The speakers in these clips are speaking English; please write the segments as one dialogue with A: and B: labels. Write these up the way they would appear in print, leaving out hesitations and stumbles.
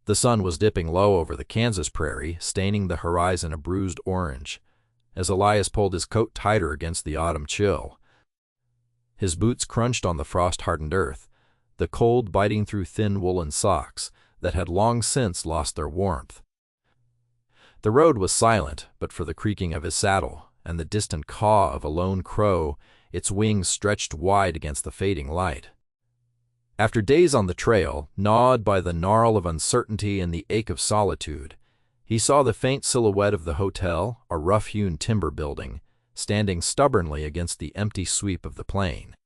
A: The sun was dipping low over the Kansas prairie, staining the horizon a bruised orange, as Elias pulled his coat tighter against the autumn chill. His boots crunched on the frost-hardened earth, the cold biting through thin woolen socks that had long since lost their warmth. The road was silent but for the creaking of his saddle and the distant caw of a lone crow, its wings stretched wide against the fading light. After days on the trail, gnawed by the gnarl of uncertainty and the ache of solitude, he saw the faint silhouette of the hotel, a rough-hewn timber building, standing stubbornly against the empty sweep of the plain.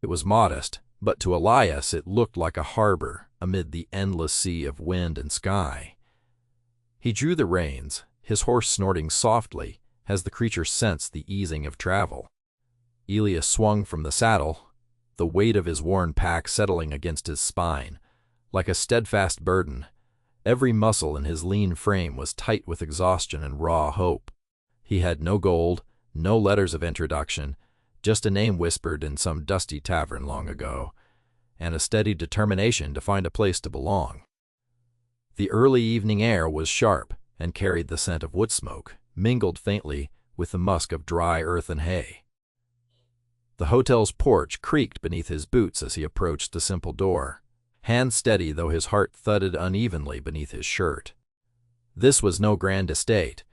A: It was modest, but to Elias it looked like a harbor amid the endless sea of wind and sky. He drew the reins, his horse snorting softly as the creature sensed the easing of travel. Elias swung from the saddle, the weight of his worn pack settling against his spine. Like a steadfast burden, every muscle in his lean frame was tight with exhaustion and raw hope. He had no gold, no letters of introduction, just a name whispered in some dusty tavern long ago, and a steady determination to find a place to belong. The early evening air was sharp and carried the scent of wood smoke, mingled faintly with the musk of dry earth and hay. The hotel's porch creaked beneath his boots as he approached the simple door, hand steady though his heart thudded unevenly beneath his shirt. This was no grand estate.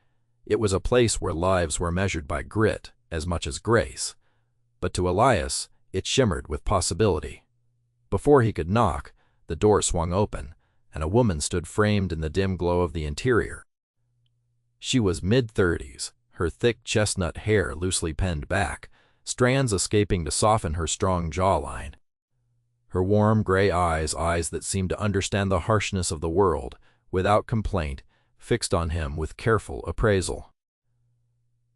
A: It was a place where lives were measured by grit as much as grace, but to Elias it shimmered with possibility. Before he could knock, the door swung open, and a woman stood framed in the dim glow of the interior. She was mid-30s, her thick chestnut hair loosely penned back, strands escaping to soften her strong jawline. Her warm gray eyes that seemed to understand the harshness of the world, without complaint, fixed on him with careful appraisal.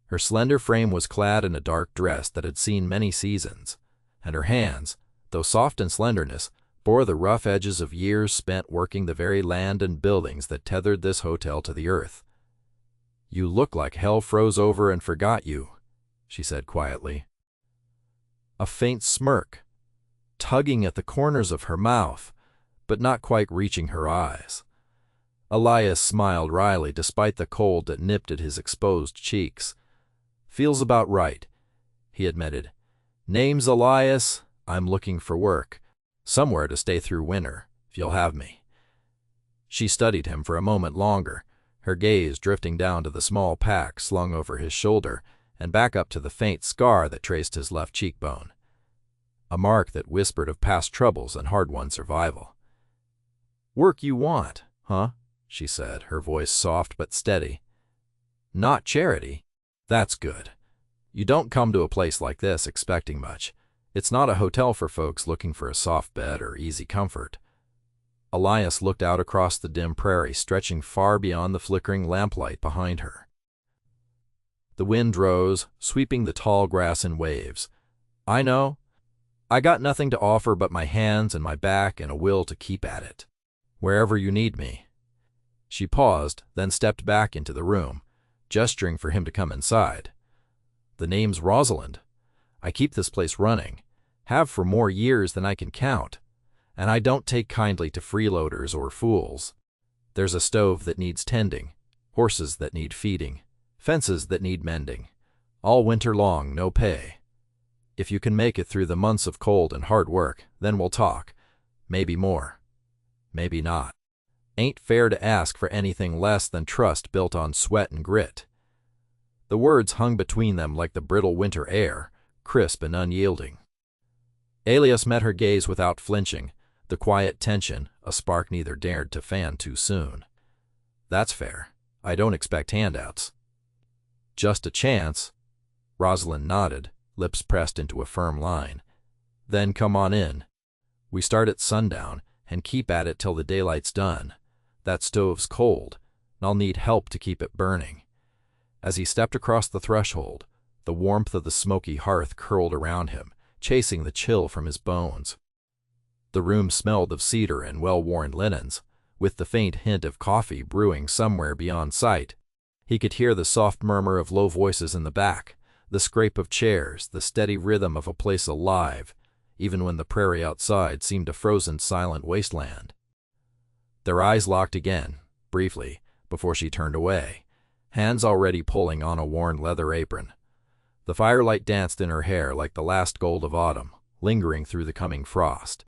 A: Her slender frame was clad in a dark dress that had seen many seasons, and her hands, though soft in slenderness, bore the rough edges of years spent working the very land and buildings that tethered this hotel to the earth. "You look like hell froze over and forgot you," she said quietly. A faint smirk, tugging at the corners of her mouth, but not quite reaching her eyes. Elias smiled wryly despite the cold that nipped at his exposed cheeks. "Feels about right," he admitted. "Name's Elias. I'm looking for work. Somewhere to stay through winter, if you'll have me." She studied him for a moment longer, her gaze drifting down to the small pack slung over his shoulder and back up to the faint scar that traced his left cheekbone, a mark that whispered of past troubles and hard-won survival. "Work you want, huh?" she said, her voice soft but steady. "Not charity? That's good. You don't come to a place like this expecting much. It's not a hotel for folks looking for a soft bed or easy comfort." Elias looked out across the dim prairie stretching far beyond the flickering lamplight behind her. The wind rose, sweeping the tall grass in waves. "I know. I got nothing to offer but my hands and my back and a will to keep at it. Wherever you need me." She paused, then stepped back into the room, gesturing for him to come inside. "The name's Rosalind. I keep this place running, have for more years than I can count, and I don't take kindly to freeloaders or fools. There's a stove that needs tending, horses that need feeding, fences that need mending, all winter long, no pay. If you can make it through the months of cold and hard work, then we'll talk. Maybe more. Maybe not. Ain't fair to ask for anything less than trust built on sweat and grit." The words hung between them like the brittle winter air, crisp and unyielding. Elias met her gaze without flinching, the quiet tension, a spark neither dared to fan too soon. "That's fair. I don't expect handouts." "Just a chance." Rosalind nodded, lips pressed into a firm line. "Then come on in. We start at sundown and keep at it till the daylight's done. That stove's cold, and I'll need help to keep it burning." As he stepped across the threshold, the warmth of the smoky hearth curled around him, chasing the chill from his bones. The room smelled of cedar and well-worn linens, with the faint hint of coffee brewing somewhere beyond sight. He could hear the soft murmur of low voices in the back, the scrape of chairs, the steady rhythm of a place alive, even when the prairie outside seemed a frozen, silent wasteland. Their eyes locked again, briefly, before she turned away, hands already pulling on a worn leather apron. The firelight danced in her hair like the last gold of autumn, lingering through the coming frost.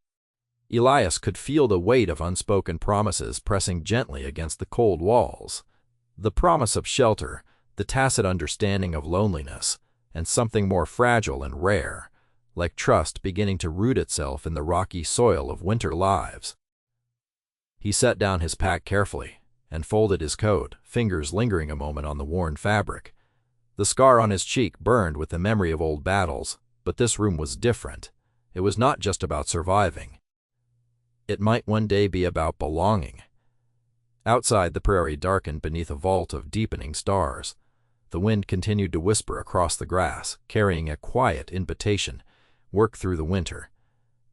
A: Elias could feel the weight of unspoken promises pressing gently against the cold walls. The promise of shelter, the tacit understanding of loneliness, and something more fragile and rare, like trust beginning to root itself in the rocky soil of winter lives. He set down his pack carefully and folded his coat, fingers lingering a moment on the worn fabric. The scar on his cheek burned with the memory of old battles, but this room was different. It was not just about surviving. It might one day be about belonging. Outside, the prairie darkened beneath a vault of deepening stars. The wind continued to whisper across the grass, carrying a quiet invitation. Work through the winter.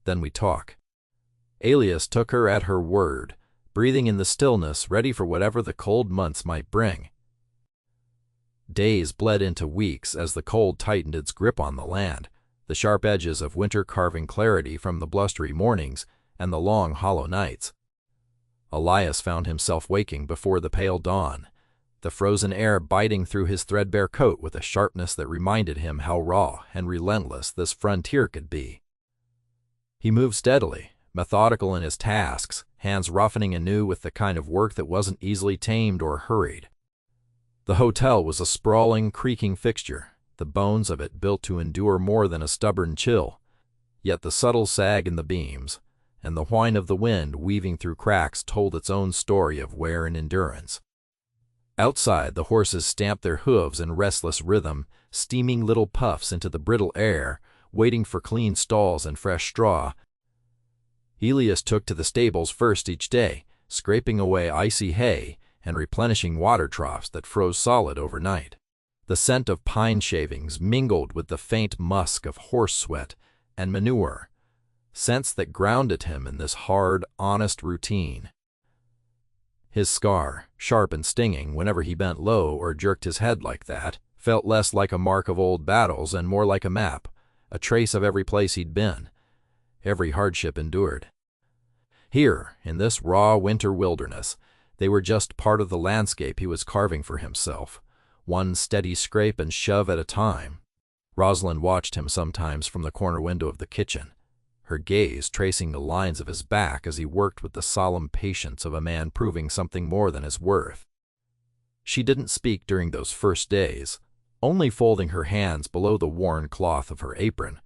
A: Then we talk. Elias took her at her word, breathing in the stillness, ready for whatever the cold months might bring. Days bled into weeks as the cold tightened its grip on the land, the sharp edges of winter carving clarity from the blustery mornings and the long, hollow nights. Elias found himself waking before the pale dawn, the frozen air biting through his threadbare coat with a sharpness that reminded him how raw and relentless this frontier could be. He moved steadily, methodical in his tasks, hands roughening anew with the kind of work that wasn't easily tamed or hurried. The hotel was a sprawling, creaking fixture, the bones of it built to endure more than a stubborn chill, yet the subtle sag in the beams and the whine of the wind weaving through cracks told its own story of wear and endurance. Outside, the horses stamped their hooves in restless rhythm, steaming little puffs into the brittle air, waiting for clean stalls and fresh straw. Elias took to the stables first each day, scraping away icy hay and replenishing water troughs that froze solid overnight. The scent of pine shavings mingled with the faint musk of horse sweat and manure, scents that grounded him in this hard, honest routine. His scar, sharp and stinging whenever he bent low or jerked his head like that, felt less like a mark of old battles and more like a map, a trace of every place he'd been, every hardship endured. Here, in this raw winter wilderness, they were just part of the landscape he was carving for himself, one steady scrape and shove at a time. Rosalind watched him sometimes from the corner window of the kitchen, her gaze tracing the lines of his back as he worked with the solemn patience of a man proving something more than his worth. She didn't speak during those first days, only folding her hands below the worn cloth of her apron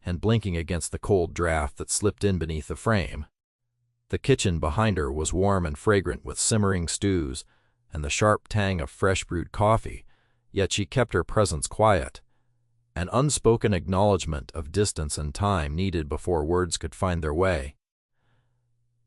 A: and blinking against the cold draft that slipped in beneath the frame. The kitchen behind her was warm and fragrant with simmering stews and the sharp tang of fresh brewed coffee, yet she kept her presence quiet, an unspoken acknowledgement of distance and time needed before words could find their way.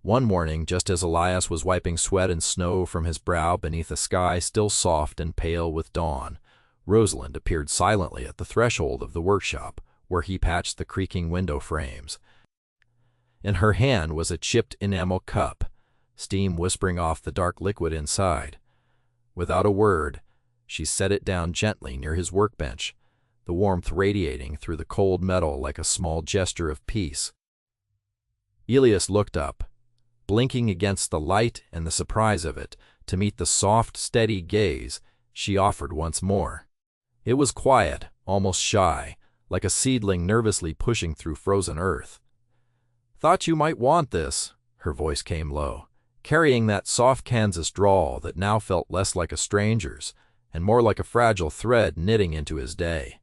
A: One morning, just as Elias was wiping sweat and snow from his brow beneath a sky still soft and pale with dawn, Rosalind appeared silently at the threshold of the workshop where he patched the creaking window frames. In her hand was a chipped enamel cup, steam whispering off the dark liquid inside. Without a word, she set it down gently near his workbench, the warmth radiating through the cold metal like a small gesture of peace. Elias looked up, blinking against the light and the surprise of it, to meet the soft, steady gaze she offered once more. It was quiet, almost shy, like a seedling nervously pushing through frozen earth. "Thought you might want this," her voice came low, carrying that soft Kansas drawl that now felt less like a stranger's and more like a fragile thread knitting into his day.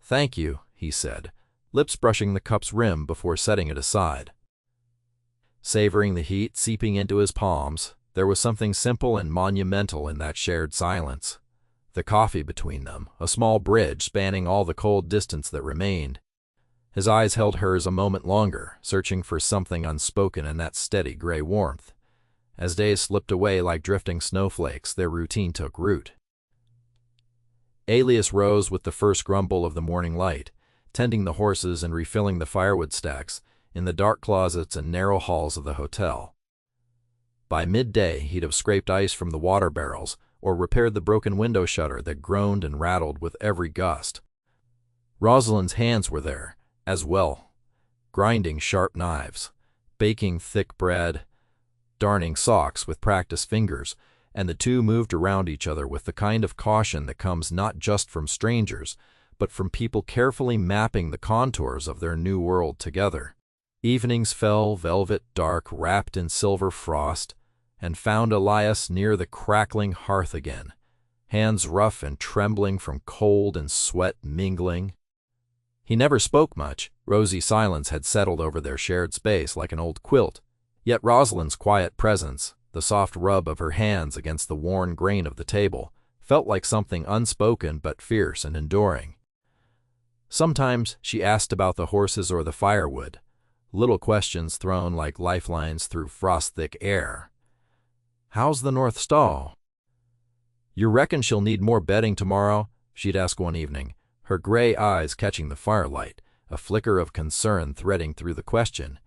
A: "Thank you," he said, lips brushing the cup's rim before setting it aside. Savoring the heat seeping into his palms, there was something simple and monumental in that shared silence. The coffee between them, a small bridge spanning all the cold distance that remained. His eyes held hers a moment longer, searching for something unspoken in that steady gray warmth. As days slipped away like drifting snowflakes, their routine took root. Elias rose with the first grumble of the morning light, tending the horses and refilling the firewood stacks in the dark closets and narrow halls of the hotel. By midday, he'd have scraped ice from the water barrels or repaired the broken window shutter that groaned and rattled with every gust. Rosalind's hands were there, as well, grinding sharp knives, baking thick bread, darning socks with practiced fingers, and the two moved around each other with the kind of caution that comes not just from strangers, but from people carefully mapping the contours of their new world together. Evenings fell velvet dark, wrapped in silver frost, and found Elias near the crackling hearth again, hands rough and trembling from cold and sweat mingling. He never spoke much. Rosy silence had settled over their shared space like an old quilt. Yet Rosalind's quiet presence, the soft rub of her hands against the worn grain of the table, felt like something unspoken but fierce and enduring. Sometimes she asked about the horses or the firewood, little questions thrown like lifelines through frost-thick air. "How's the north stall?" "You reckon she'll need more bedding tomorrow?" she'd ask one evening, her gray eyes catching the firelight, a flicker of concern threading through the question.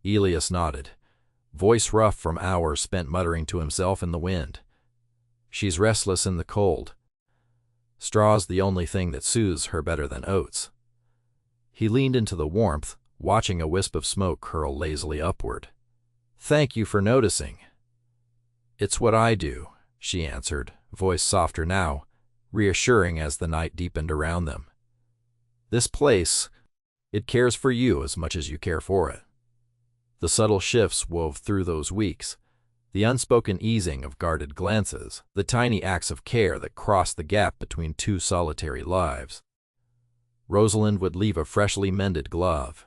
A: Elias nodded, voice rough from hours spent muttering to himself in the wind. "She's restless in the cold. Straw's the only thing that soothes her better than oats." He leaned into the warmth, watching a wisp of smoke curl lazily upward. "Thank you for noticing." "It's what I do," she answered, voice softer now, reassuring as the night deepened around them. "This place, it cares for you as much as you care for it." The subtle shifts wove through those weeks, the unspoken easing of guarded glances, the tiny acts of care that crossed the gap between two solitary lives. Rosalind would leave a freshly mended glove,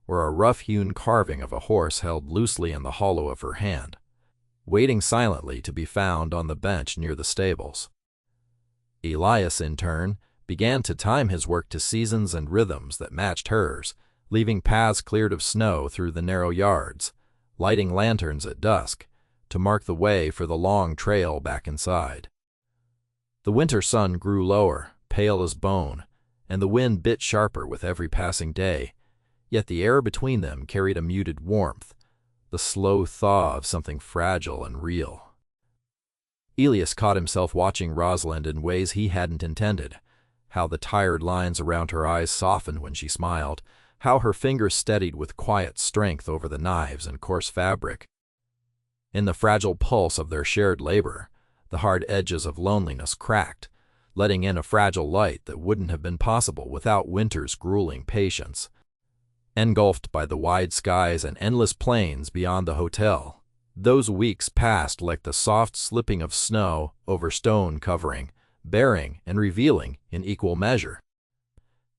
A: or a rough-hewn carving of a horse held loosely in the hollow of her hand, waiting silently to be found on the bench near the stables. Elias, in turn, began to time his work to seasons and rhythms that matched hers, leaving paths cleared of snow through the narrow yards, lighting lanterns at dusk, to mark the way for the long trail back inside. The winter sun grew lower, pale as bone, and the wind bit sharper with every passing day, yet the air between them carried a muted warmth, the slow thaw of something fragile and real. Elias caught himself watching Rosalind in ways he hadn't intended, how the tired lines around her eyes softened when she smiled, how her fingers steadied with quiet strength over the knives and coarse fabric. In the fragile pulse of their shared labor, the hard edges of loneliness cracked, letting in a fragile light that wouldn't have been possible without winter's grueling patience. Engulfed by the wide skies and endless plains beyond the hotel, those weeks passed like the soft slipping of snow over stone covering, bearing and revealing in equal measure.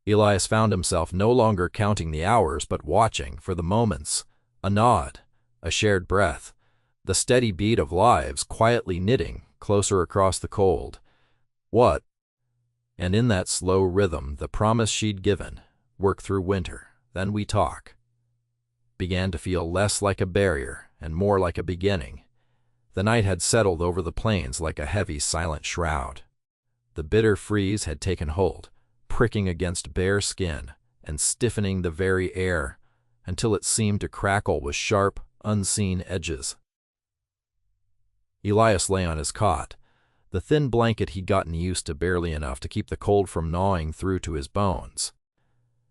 A: Elias found himself no longer counting the hours but watching for the moments, a nod, a shared breath, the steady beat of lives quietly knitting closer across the cold. What? And in that slow rhythm, the promise she'd given, work through winter, then we talk, began to feel less like a barrier and more like a beginning. The night had settled over the plains like a heavy, silent shroud. The bitter freeze had taken hold, pricking against bare skin and stiffening the very air until it seemed to crackle with sharp, unseen edges. Elias lay on his cot, the thin blanket he'd gotten used to barely enough to keep the cold from gnawing through to his bones.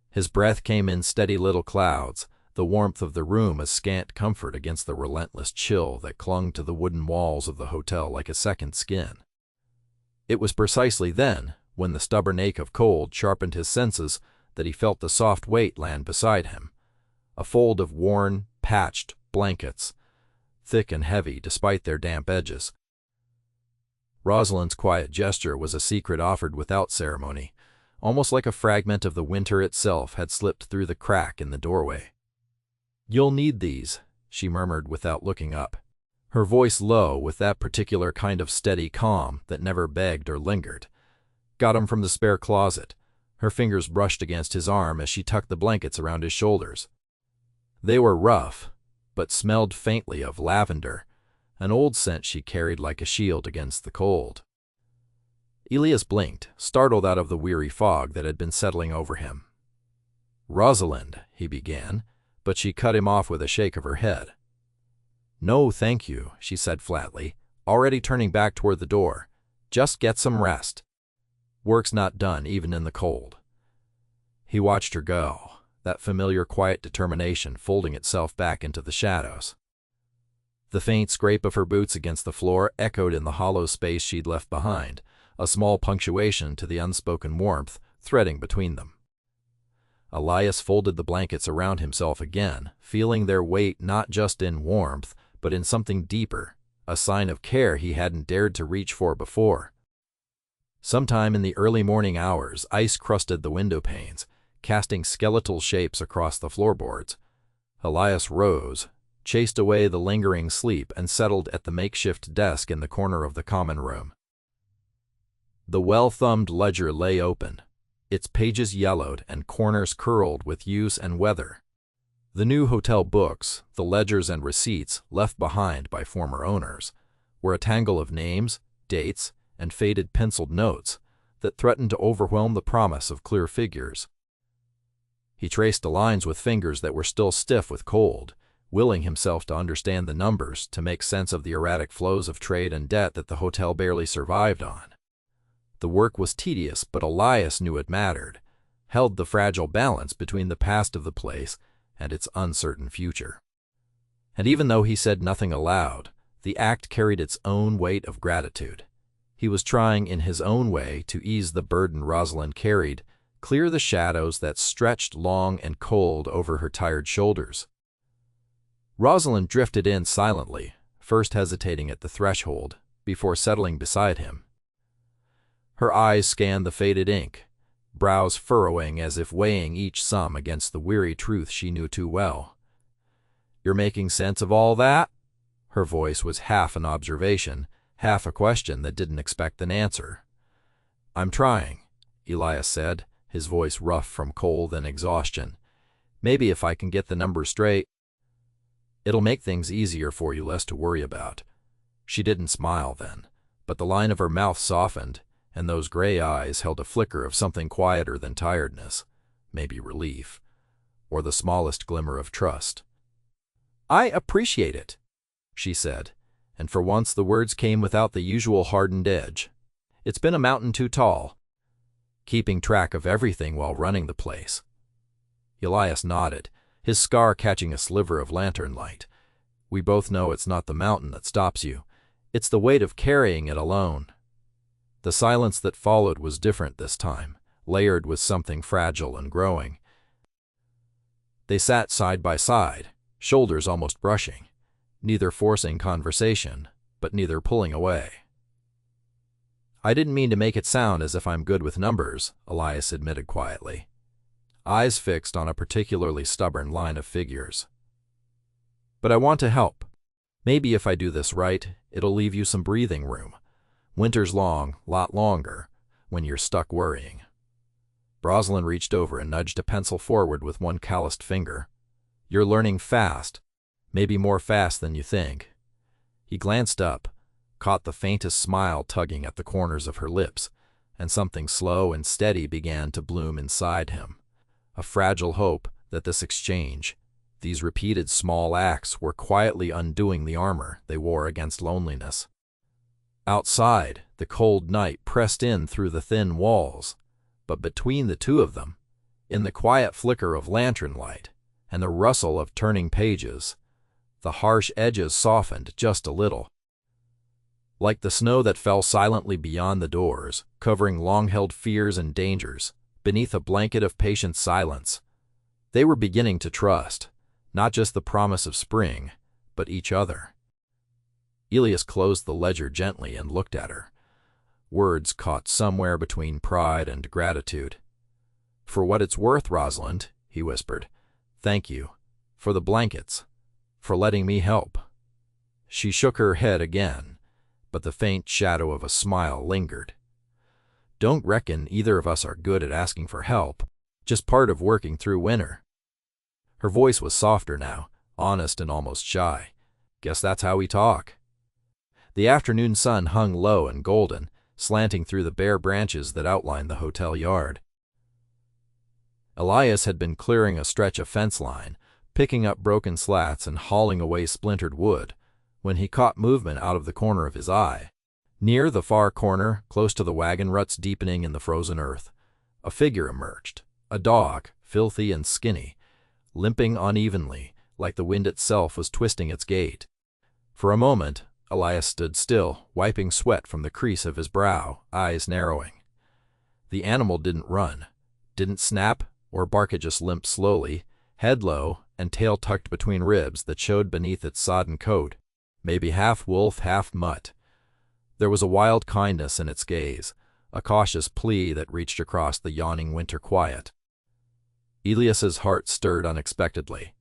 A: His breath came in steady little clouds, the warmth of the room a scant comfort against the relentless chill that clung to the wooden walls of the hotel like a second skin. It was precisely then, when the stubborn ache of cold sharpened his senses, that he felt the soft weight land beside him, a fold of worn, patched blankets, thick and heavy despite their damp edges. Rosalind's quiet gesture was a secret offered without ceremony, almost like a fragment of the winter itself had slipped through the crack in the doorway. "You'll need these," she murmured without looking up, her voice low with that particular kind of steady calm that never begged or lingered. "Got 'em from the spare closet." Her fingers brushed against his arm as she tucked the blankets around his shoulders. They were rough, but smelled faintly of lavender, an old scent she carried like a shield against the cold. Elias blinked, startled out of the weary fog that had been settling over him. "Rosalind," he began, but she cut him off with a shake of her head. "No, thank you," she said flatly, already turning back toward the door. "Just get some rest. Work's not done even in the cold." He watched her go, that familiar quiet determination folding itself back into the shadows. The faint scrape of her boots against the floor echoed in the hollow space she'd left behind, a small punctuation to the unspoken warmth threading between them. Elias folded the blankets around himself again, feeling their weight not just in warmth, but in something deeper, a sign of care he hadn't dared to reach for before. Sometime in the early morning hours, ice crusted the window panes, casting skeletal shapes across the floorboards. Elias rose, chased away the lingering sleep, and settled at the makeshift desk in the corner of the common room. The well-thumbed ledger lay open, its pages yellowed and corners curled with use and weather. The new hotel books, the ledgers and receipts left behind by former owners, were a tangle of names, dates, and faded penciled notes that threatened to overwhelm the promise of clear figures. He traced the lines with fingers that were still stiff with cold, willing himself to understand the numbers to make sense of the erratic flows of trade and debt that the hotel barely survived on. The work was tedious, but Elias knew it mattered, held the fragile balance between the past of the place and its uncertain future. And even though he said nothing aloud, the act carried its own weight of gratitude. He was trying in his own way to ease the burden Rosalind carried, clear the shadows that stretched long and cold over her tired shoulders. Rosalind drifted in silently, first hesitating at the threshold, before settling beside him. Her eyes scanned the faded ink, brows furrowing as if weighing each sum against the weary truth she knew too well. "You're making sense of all that?" Her voice was half an observation, half a question that didn't expect an answer. "I'm trying," Elias said, his voice rough from cold and exhaustion. "Maybe if I can get the numbers straight, it'll make things easier for you, less to worry about." She didn't smile then, but the line of her mouth softened, and those gray eyes held a flicker of something quieter than tiredness, maybe relief, or the smallest glimmer of trust. "I appreciate it," she said, and for once the words came without the usual hardened edge. "It's been a mountain too tall, keeping track of everything while running the place." Elias nodded, his scar catching a sliver of lantern light. "We both know it's not the mountain that stops you. It's the weight of carrying it alone." The silence that followed was different this time, layered with something fragile and growing. They sat side by side, shoulders almost brushing, neither forcing conversation, but neither pulling away. "I didn't mean to make it sound as if I'm good with numbers," Elias admitted quietly, eyes fixed on a particularly stubborn line of figures. "But I want to help. Maybe if I do this right, it'll leave you some breathing room. Winter's long, lot longer, when you're stuck worrying." Rosalind reached over and nudged a pencil forward with one calloused finger. "You're learning fast, maybe more fast than you think." He glanced up, caught the faintest smile tugging at the corners of her lips, and something slow and steady began to bloom inside him. A fragile hope that this exchange, these repeated small acts, were quietly undoing the armor they wore against loneliness. Outside, the cold night pressed in through the thin walls, but between the two of them, in the quiet flicker of lantern light and the rustle of turning pages, the harsh edges softened just a little. Like the snow that fell silently beyond the doors, covering long-held fears and dangers, beneath a blanket of patient silence, they were beginning to trust, not just the promise of spring, but each other. Elias closed the ledger gently and looked at her, words caught somewhere between pride and gratitude. "For what it's worth, Rosalind," he whispered, "thank you. For the blankets. For letting me help." She shook her head again, but the faint shadow of a smile lingered. "Don't reckon either of us are good at asking for help, just part of working through winter." Her voice was softer now, honest and almost shy. "Guess that's how we talk." The afternoon sun hung low and golden, slanting through the bare branches that outlined the hotel yard. Elias had been clearing a stretch of fence line, picking up broken slats and hauling away splintered wood, when he caught movement out of the corner of his eye. Near the far corner, close to the wagon ruts deepening in the frozen earth, a figure emerged, a dog, filthy and skinny, limping unevenly, like the wind itself was twisting its gait. For a moment, Elias stood still, wiping sweat from the crease of his brow, eyes narrowing. The animal didn't run, didn't snap or bark. It just limped slowly, head low and tail tucked between ribs that showed beneath its sodden coat, maybe half wolf, half mutt. There was a wild kindness in its gaze, a cautious plea that reached across the yawning winter quiet. Elias's heart stirred unexpectedly.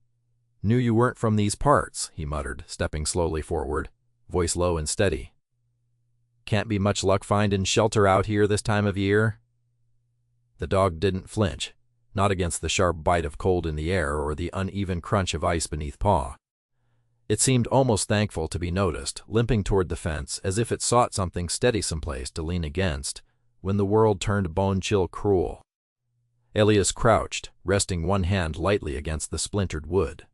A: "Knew you weren't from these parts," he muttered, stepping slowly forward, voice low and steady. "Can't be much luck finding shelter out here this time of year?" The dog didn't flinch, not against the sharp bite of cold in the air or the uneven crunch of ice beneath paw. It seemed almost thankful to be noticed, limping toward the fence as if it sought something steady someplace to lean against when the world turned bone-chill cruel. Elias crouched, resting one hand lightly against the splintered wood.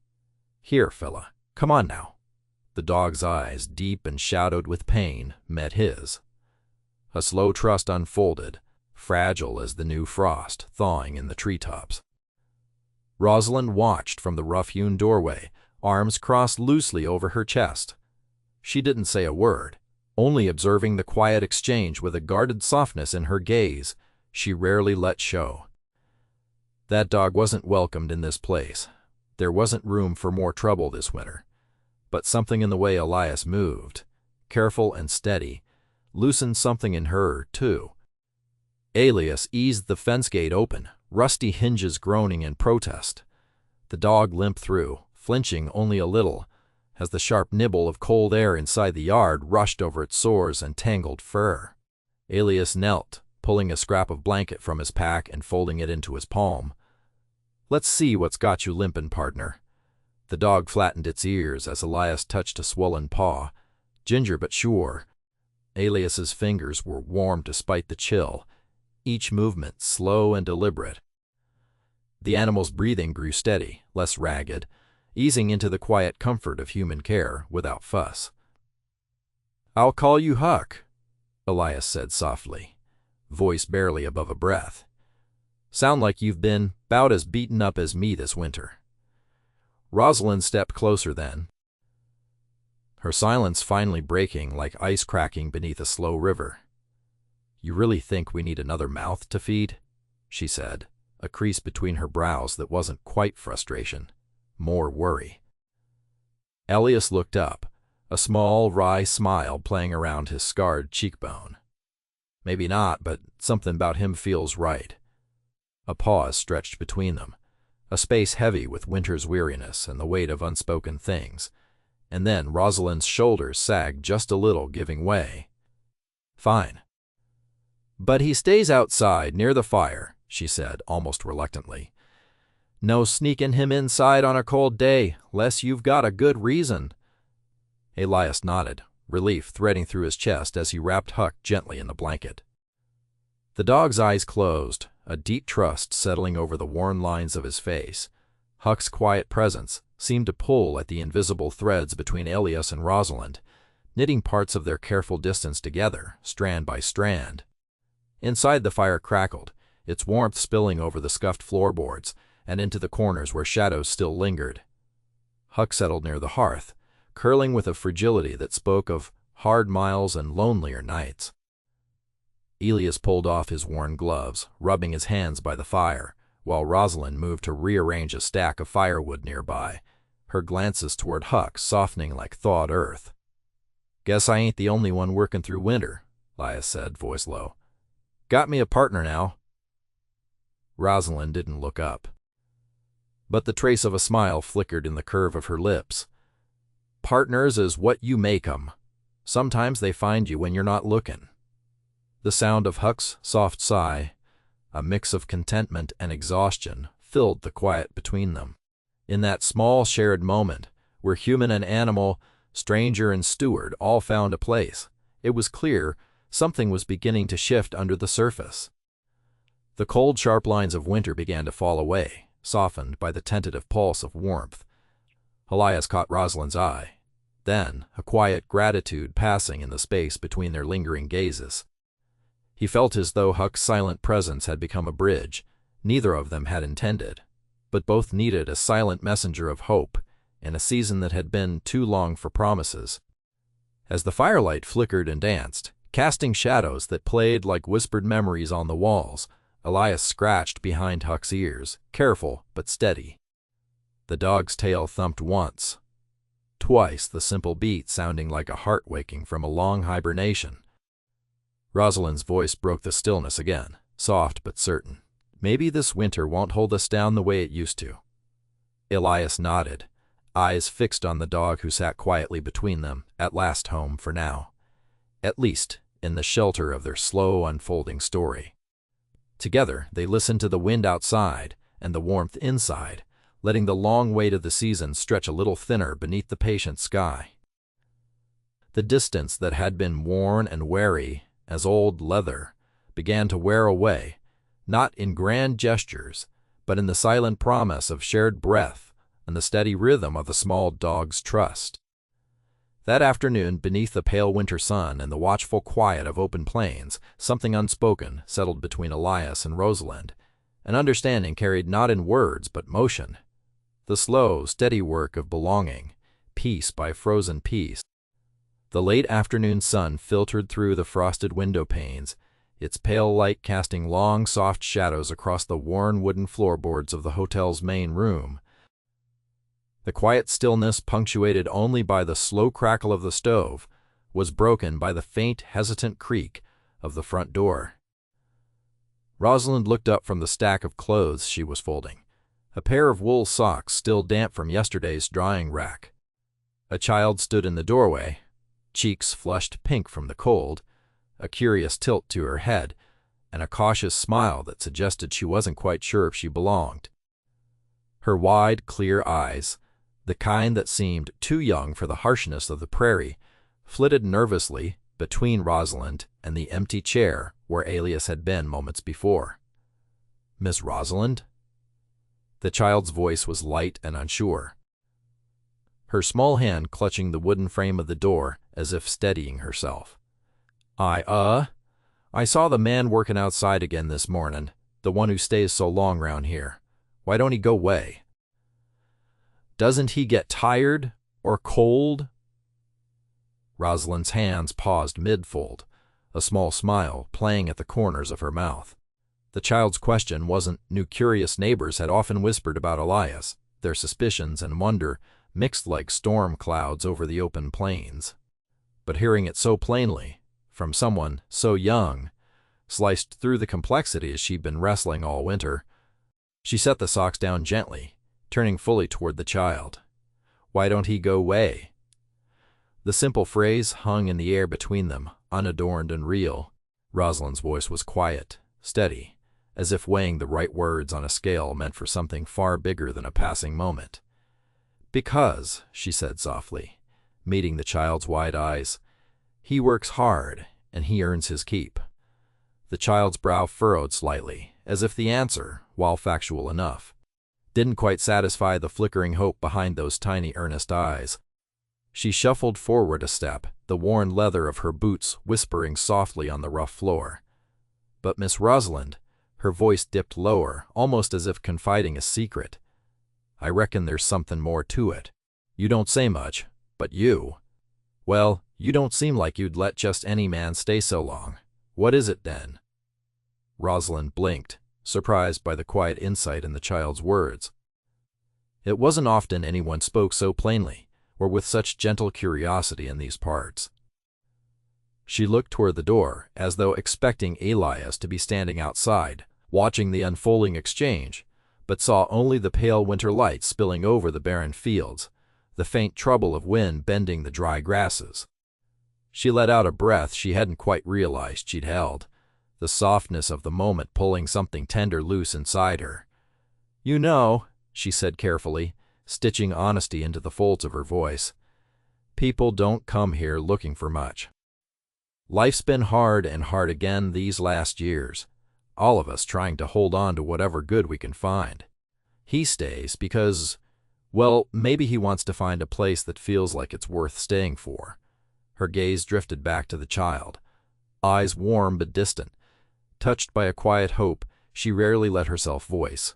A: "Here, fella, come on now." The dog's eyes, deep and shadowed with pain, met his. A slow trust unfolded, fragile as the new frost thawing in the treetops. Rosalind watched from the rough-hewn doorway, arms crossed loosely over her chest. She didn't say a word, only observing the quiet exchange with a guarded softness in her gaze she rarely let show. That dog wasn't welcomed in this place. There wasn't room for more trouble this winter. But something in the way Elias moved, careful and steady, loosened something in her, too. Elias eased the fence gate open, rusty hinges groaning in protest. The dog limped through, flinching only a little, as the sharp nibble of cold air inside the yard rushed over its sores and tangled fur. Elias knelt, pulling a scrap of blanket from his pack and folding it into his palm. "Let's see what's got you limpin', partner." The dog flattened its ears as Elias touched a swollen paw, ginger but sure. Elias's fingers were warm despite the chill, each movement slow and deliberate. The animal's breathing grew steady, less ragged, easing into the quiet comfort of human care without fuss. "I'll call you Huck," Elias said softly, voice barely above a breath. "Sound like you've been 'bout as beaten up as me this winter." Rosalind stepped closer then, her silence finally breaking like ice cracking beneath a slow river. "You really think we need another mouth to feed?" she said, a crease between her brows that wasn't quite frustration, more worry. Elias looked up, a small, wry smile playing around his scarred cheekbone. "Maybe not, but something about him feels right." A pause stretched between them, a space heavy with winter's weariness and the weight of unspoken things, and then Rosalind's shoulders sagged just a little, giving way. "Fine. But he stays outside, near the fire," she said, almost reluctantly. "No sneaking him inside on a cold day, less you've got a good reason." Elias nodded, relief threading through his chest as he wrapped Huck gently in the blanket. The dog's eyes closed, a deep trust settling over the worn lines of his face. Huck's quiet presence seemed to pull at the invisible threads between Elias and Rosalind, knitting parts of their careful distance together, strand by strand. Inside the fire crackled, its warmth spilling over the scuffed floorboards and into the corners where shadows still lingered. Huck settled near the hearth, curling with a fragility that spoke of hard miles and lonelier nights. Elias pulled off his worn gloves, rubbing his hands by the fire, while Rosalind moved to rearrange a stack of firewood nearby, her glances toward Huck softening like thawed earth. "Guess I ain't the only one working through winter," Elias said, voice low. "Got me a partner now." Rosalind didn't look up, but the trace of a smile flickered in the curve of her lips. "Partners is what you make 'em. Sometimes they find you when you're not looking." The sound of Huck's soft sigh, a mix of contentment and exhaustion, filled the quiet between them. In that small shared moment, where human and animal, stranger and steward all found a place, it was clear something was beginning to shift under the surface. The cold, sharp lines of winter began to fall away, softened by the tentative pulse of warmth. Elias caught Rosalind's eye, then a quiet gratitude passing in the space between their lingering gazes. He felt as though Huck's silent presence had become a bridge neither of them had intended, but both needed a silent messenger of hope in a season that had been too long for promises. As the firelight flickered and danced, casting shadows that played like whispered memories on the walls, Elias scratched behind Huck's ears, careful but steady. The dog's tail thumped once. Twice, the simple beat sounding like a heart waking from a long hibernation. Rosalind's voice broke the stillness again, soft but certain. "Maybe this winter won't hold us down the way it used to." Elias nodded, eyes fixed on the dog who sat quietly between them, at last home for now. At least, in the shelter of their slow unfolding story. Together, they listened to the wind outside and the warmth inside, letting the long weight of the season stretch a little thinner beneath the patient sky. The distance that had been worn and weary as old leather began to wear away, not in grand gestures, but in the silent promise of shared breath and the steady rhythm of the small dog's trust. That afternoon, beneath the pale winter sun and the watchful quiet of open plains, something unspoken settled between Elias and Rosalind, an understanding carried not in words but motion. The slow, steady work of belonging, piece by frozen piece. The late afternoon sun filtered through the frosted window panes, its pale light casting long, soft shadows across the worn wooden floorboards of the hotel's main room. The quiet stillness, punctuated only by the slow crackle of the stove, was broken by the faint, hesitant creak of the front door. Rosalind looked up from the stack of clothes she was folding, a pair of wool socks still damp from yesterday's drying rack. A child stood in the doorway, cheeks flushed pink from the cold, a curious tilt to her head, and a cautious smile that suggested she wasn't quite sure if she belonged. Her wide, clear eyes, the kind that seemed too young for the harshness of the prairie, flitted nervously between Rosalind and the empty chair where Elias had been moments before. "Miss Rosalind?" The child's voice was light and unsure, her small hand clutching the wooden frame of the door as if steadying herself. I saw the man working outside again this morning, the one who stays so long round here. Why don't he go away?" "Doesn't he get tired or cold?" Rosalind's hands paused mid-fold, a small smile playing at the corners of her mouth. The child's question wasn't new. Curious neighbors had often whispered about Elias, their suspicions and wonder mixed like storm clouds over the open plains. But hearing it so plainly, from someone so young, sliced through the complexities she'd been wrestling all winter, she set the socks down gently, turning fully toward the child. "Why don't he go away?" The simple phrase hung in the air between them, unadorned and real. Rosalind's voice was quiet, steady, as if weighing the right words on a scale meant for something far bigger than a passing moment. "Because," she said softly, meeting the child's wide eyes, "he works hard, and he earns his keep." The child's brow furrowed slightly, as if the answer, while factual enough, didn't quite satisfy the flickering hope behind those tiny, earnest eyes. She shuffled forward a step, the worn leather of her boots whispering softly on the rough floor. "But Miss Rosalind," her voice dipped lower, almost as if confiding a secret, "I reckon there's something more to it. You don't say much, but you don't seem like you'd let just any man stay so long. What is it, then?" Rosalind blinked, surprised by the quiet insight in the child's words. It wasn't often anyone spoke so plainly, or with such gentle curiosity in these parts. She looked toward the door, as though expecting Elias to be standing outside, watching the unfolding exchange, but saw only the pale winter light spilling over the barren fields, the faint trouble of wind bending the dry grasses. She let out a breath she hadn't quite realized she'd held, the softness of the moment pulling something tender loose inside her. "You know," she said carefully, stitching honesty into the folds of her voice, "people don't come here looking for much. Life's been hard and hard again these last years, all of us trying to hold on to whatever good we can find. He stays because, well, maybe he wants to find a place that feels like it's worth staying for." Her gaze drifted back to the child, eyes warm but distant, touched by a quiet hope she rarely let herself voice.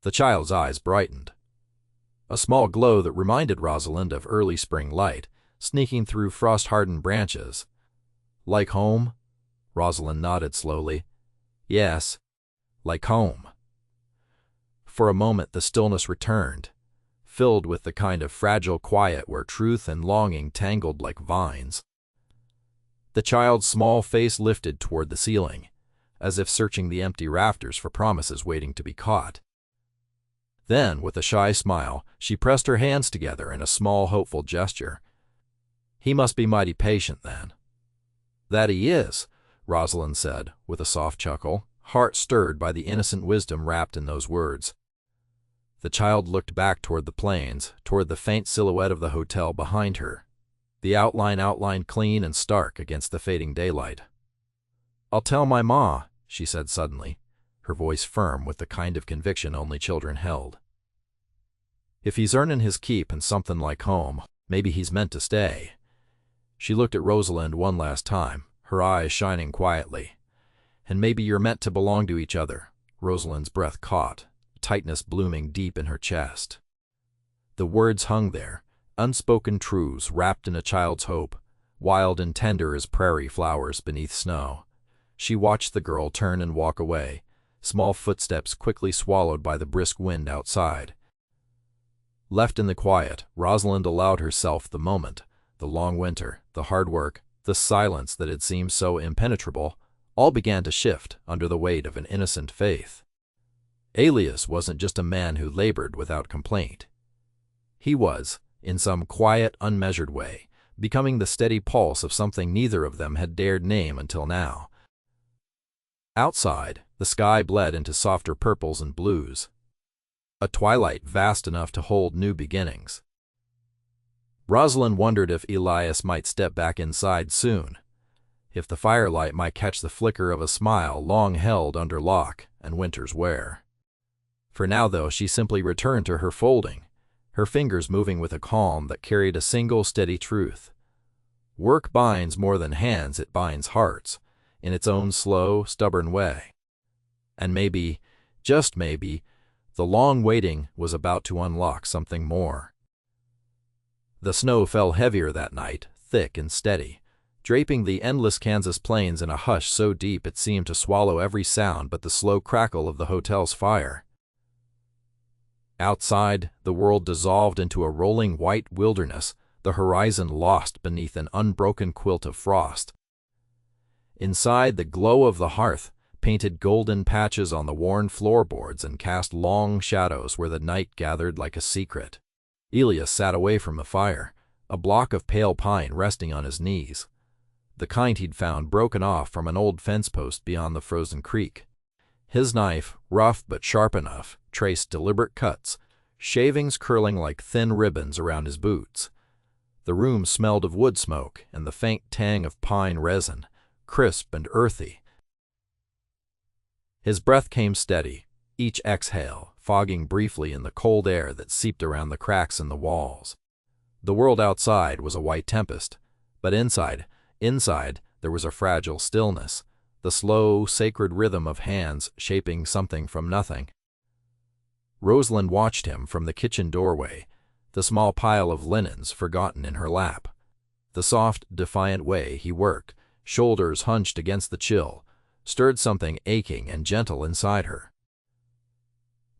A: The child's eyes brightened. A small glow that reminded Rosalind of early spring light, sneaking through frost-hardened branches. "Like home?" Rosalind nodded slowly. "Yes, like home." For a moment the stillness returned, filled with the kind of fragile quiet where truth and longing tangled like vines. The child's small face lifted toward the ceiling, as if searching the empty rafters for promises waiting to be caught. Then, with a shy smile, she pressed her hands together in a small, hopeful gesture. "He must be mighty patient, then." "That he is," Rosalind said, with a soft chuckle, heart stirred by the innocent wisdom wrapped in those words. The child looked back toward the plains, toward the faint silhouette of the hotel behind her, the outline clean and stark against the fading daylight. "I'll tell my ma," she said suddenly, her voice firm with the kind of conviction only children held. "If he's earning his keep in something like home, maybe he's meant to stay." She looked at Rosalind one last time, her eyes shining quietly. "And maybe you're meant to belong to each other." Rosalind's breath caught, tightness blooming deep in her chest. The words hung there, unspoken truths wrapped in a child's hope, wild and tender as prairie flowers beneath snow. She watched the girl turn and walk away, small footsteps quickly swallowed by the brisk wind outside. Left in the quiet, Rosalind allowed herself the moment, the long winter, the hard work, the silence that had seemed so impenetrable, all began to shift under the weight of an innocent faith. Elias wasn't just a man who labored without complaint. He was, in some quiet, unmeasured way, becoming the steady pulse of something neither of them had dared name until now. Outside, the sky bled into softer purples and blues, a twilight vast enough to hold new beginnings. Rosalind wondered if Elias might step back inside soon, if the firelight might catch the flicker of a smile long held under lock and winter's wear. For now, though, she simply returned to her folding, her fingers moving with a calm that carried a single steady truth. Work binds more than hands, it binds hearts, in its own slow, stubborn way. And maybe, just maybe, the long waiting was about to unlock something more. The snow fell heavier that night, thick and steady, draping the endless Kansas plains in a hush so deep it seemed to swallow every sound but the slow crackle of the hotel's fire. Outside, the world dissolved into a rolling white wilderness, the horizon lost beneath an unbroken quilt of frost. Inside, the glow of the hearth painted golden patches on the worn floorboards and cast long shadows where the night gathered like a secret. Elias sat away from the fire, a block of pale pine resting on his knees, the kind he'd found broken off from an old fence post beyond the frozen creek. His knife, rough but sharp enough, traced deliberate cuts, shavings curling like thin ribbons around his boots. The room smelled of wood smoke and the faint tang of pine resin, crisp and earthy. His breath came steady, each exhale fogging briefly in the cold air that seeped around the cracks in the walls. The world outside was a white tempest, but inside, there was a fragile stillness, the slow, sacred rhythm of hands shaping something from nothing. Rosalind watched him from the kitchen doorway, the small pile of linens forgotten in her lap, the soft, defiant way he worked, shoulders hunched against the chill, stirred something aching and gentle inside her.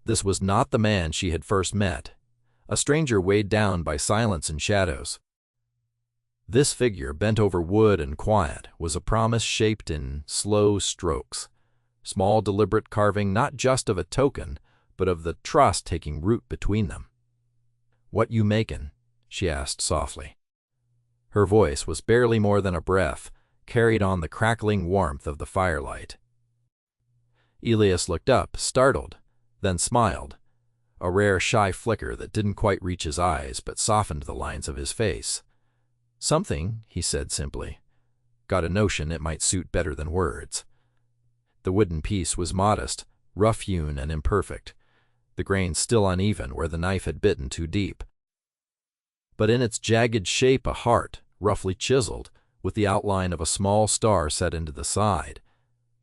A: This was not the man she had first met, a stranger weighed down by silence and shadows. This figure, bent over wood and quiet, was a promise shaped in slow strokes, small deliberate carving not just of a token, but of the trust taking root between them. "What you makin'?" she asked softly. Her voice was barely more than a breath, carried on the crackling warmth of the firelight. Elias looked up, startled, then smiled, a rare shy flicker that didn't quite reach his eyes but softened the lines of his face. "Something," he said simply. "Got a notion it might suit better than words." The wooden piece was modest, rough-hewn and imperfect, the grain still uneven where the knife had bitten too deep. But in its jagged shape a heart, roughly chiseled, with the outline of a small star set into the side.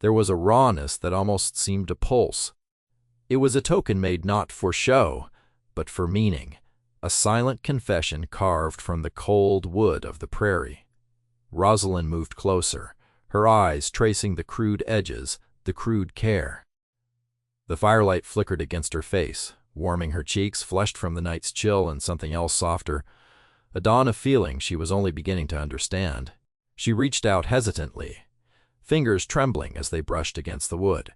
A: There was a rawness that almost seemed to pulse. It was a token made not for show, but for meaning, a silent confession carved from the cold wood of the prairie. Rosalind moved closer, her eyes tracing the crude edges, the crude care. The firelight flickered against her face, warming her cheeks, flushed from the night's chill and something else softer, a dawn of feeling she was only beginning to understand. She reached out hesitantly, fingers trembling as they brushed against the wood.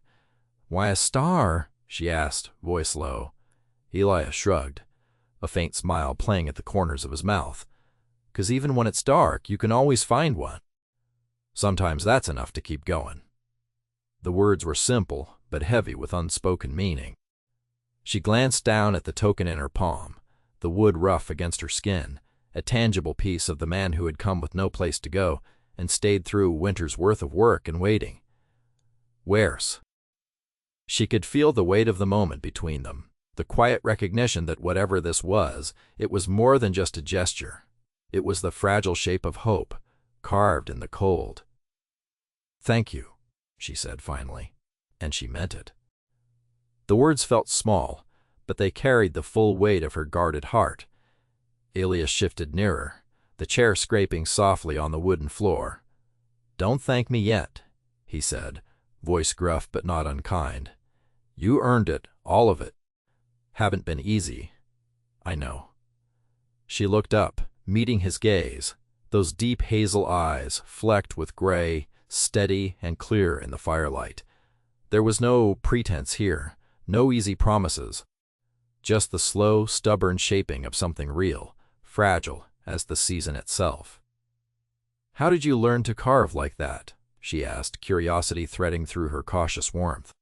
A: "Why a star?" she asked, voice low. Elias shrugged, a faint smile playing at the corners of his mouth. "'Cause even when it's dark, you can always find one. Sometimes that's enough to keep going." The words were simple, but heavy with unspoken meaning. She glanced down at the token in her palm, the wood rough against her skin, a tangible piece of the man who had come with no place to go and stayed through a winter's worth of work and waiting. Where's? She could feel the weight of the moment between them, the quiet recognition that whatever this was, it was more than just a gesture. It was the fragile shape of hope, carved in the cold. "Thank you," she said finally, and she meant it. The words felt small, but they carried the full weight of her guarded heart. Elias shifted nearer, the chair scraping softly on the wooden floor. "Don't thank me yet," he said, voice gruff but not unkind. "You earned it, all of it. Haven't been easy. I know." She looked up, meeting his gaze, those deep hazel eyes, flecked with gray, steady and clear in the firelight. There was no pretense here, no easy promises, just the slow, stubborn shaping of something real, fragile as the season itself. "How did you learn to carve like that?" she asked, curiosity threading through her cautious warmth.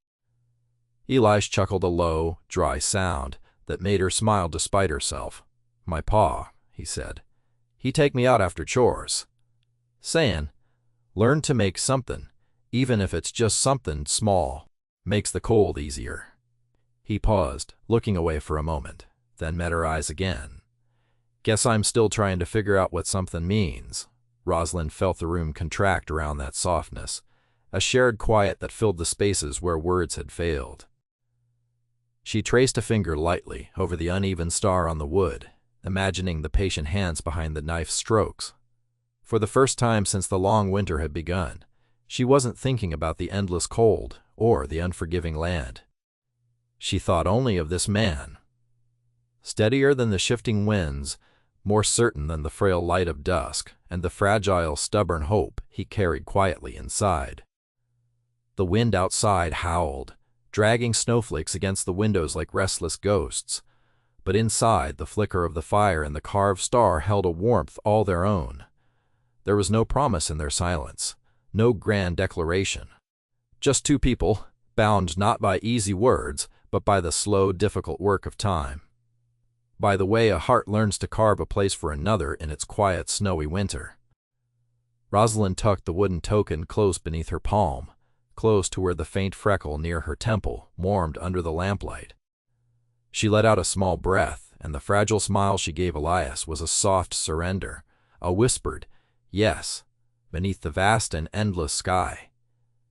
A: Elias chuckled a low, dry sound that made her smile despite herself. "My pa," he said. "He take me out after chores, sayin', 'Learn to make something, even if it's just something small, makes the cold easier.'" He paused, looking away for a moment, then met her eyes again. "Guess I'm still trying to figure out what something means." Rosalind felt the room contract around that softness, a shared quiet that filled the spaces where words had failed. She traced a finger lightly over the uneven star on the wood, imagining the patient hands behind the knife's strokes. For the first time since the long winter had begun, she wasn't thinking about the endless cold or the unforgiving land. She thought only of this man. Steadier than the shifting winds, more certain than the frail light of dusk, and the fragile, stubborn hope he carried quietly inside. The wind outside howled, dragging snowflakes against the windows like restless ghosts, but inside the flicker of the fire and the carved star held a warmth all their own. There was no promise in their silence, no grand declaration. Just two people, bound not by easy words, but by the slow, difficult work of time. By the way a heart learns to carve a place for another in its quiet, snowy winter. Rosalind tucked the wooden token close beneath her palm, close to where the faint freckle near her temple warmed under the lamplight. She let out a small breath, and the fragile smile she gave Elias was a soft surrender, a whispered yes, beneath the vast and endless sky.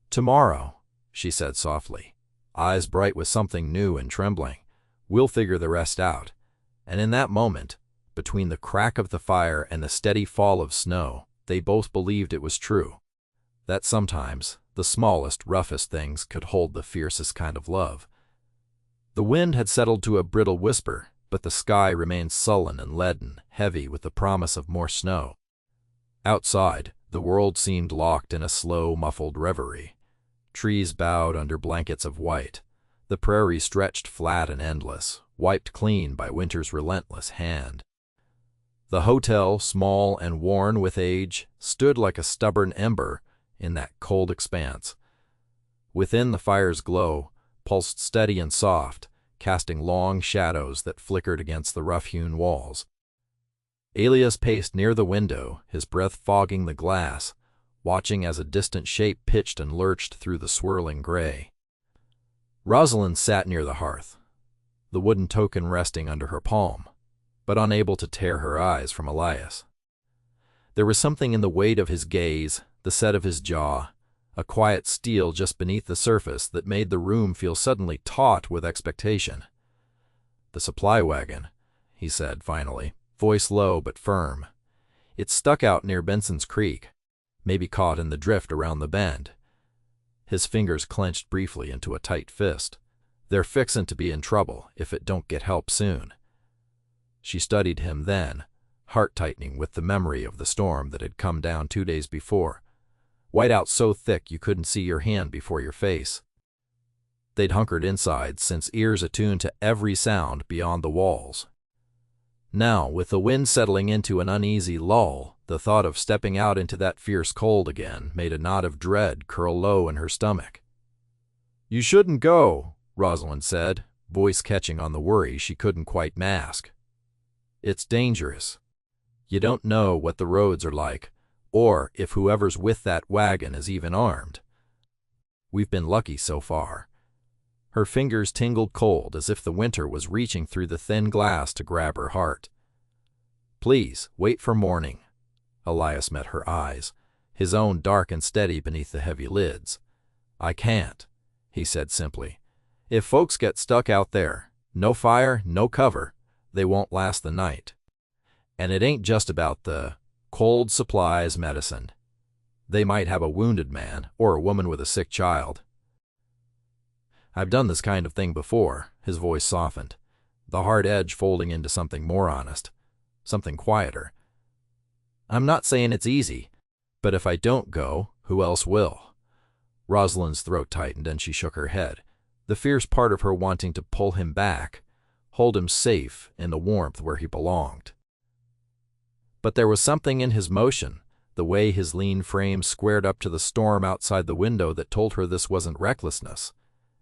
A: "Tomorrow," she said softly, eyes bright with something new and trembling, "we'll figure the rest out." And in that moment, between the crack of the fire and the steady fall of snow, they both believed it was true, that sometimes the smallest, roughest things could hold the fiercest kind of love. The wind had settled to a brittle whisper, but the sky remained sullen and leaden, heavy with the promise of more snow. Outside, the world seemed locked in a slow, muffled reverie. Trees bowed under blankets of white. The prairie stretched flat and endless, wiped clean by winter's relentless hand. The hotel, small and worn with age, stood like a stubborn ember in that cold expanse. Within, the fire's glow pulsed steady and soft, casting long shadows that flickered against the rough-hewn walls. Elias paced near the window, his breath fogging the glass, watching as a distant shape pitched and lurched through the swirling gray. Rosalind sat near the hearth, the wooden token resting under her palm, but unable to tear her eyes from Elias. There was something in the weight of his gaze, the set of his jaw, a quiet steel just beneath the surface that made the room feel suddenly taut with expectation. "The supply wagon," he said finally, voice low but firm. "It's stuck out near Benson's Creek, maybe caught in the drift around the bend." His fingers clenched briefly into a tight fist. "They're fixin' to be in trouble if it don't get help soon." She studied him then, heart tightening with the memory of the storm that had come down 2 days before, white out so thick you couldn't see your hand before your face. They'd hunkered inside since ears attuned to every sound beyond the walls. Now, with the wind settling into an uneasy lull, the thought of stepping out into that fierce cold again made a knot of dread curl low in her stomach. "You shouldn't go," Rosalind said, voice catching on the worry she couldn't quite mask. "It's dangerous. You don't know what the roads are like, or if whoever's with that wagon is even armed. We've been lucky so far." Her fingers tingled cold as if the winter was reaching through the thin glass to grab her heart. "Please, wait for morning." Elias met her eyes, his own dark and steady beneath the heavy lids. "I can't," he said simply. "If folks get stuck out there, no fire, no cover, they won't last the night. And it ain't just about the cold supplies medicine. They might have a wounded man or a woman with a sick child." "I've done this kind of thing before," his voice softened, the hard edge folding into something more honest, something quieter. "I'm not saying it's easy, but if I don't go, who else will?" Rosalind's throat tightened and she shook her head, the fierce part of her wanting to pull him back, hold him safe in the warmth where he belonged. But there was something in his motion, the way his lean frame squared up to the storm outside the window, that told her this wasn't recklessness.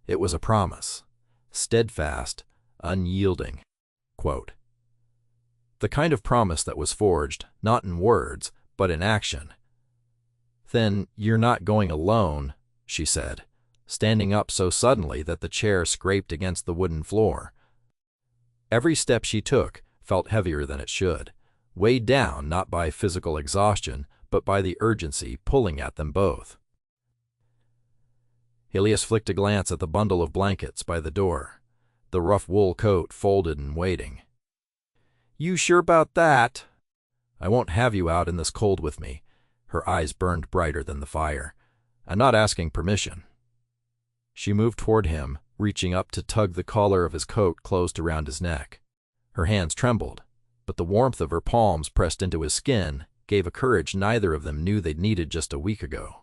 A: It was a promise, steadfast, unyielding. Quote, the kind of promise that was forged, not in words, but in action. "Then you're not going alone," she said, standing up so suddenly that the chair scraped against the wooden floor. Every step she took felt heavier than it should, weighed down not by physical exhaustion, but by the urgency pulling at them both. Elias flicked a glance at the bundle of blankets by the door, the rough wool coat folded and waiting. "You sure about that?" "I won't have you out in this cold with me." Her eyes burned brighter than the fire. "I'm not asking permission." She moved toward him, reaching up to tug the collar of his coat closed around his neck. Her hands trembled, but the warmth of her palms pressed into his skin gave a courage neither of them knew they'd needed just a week ago.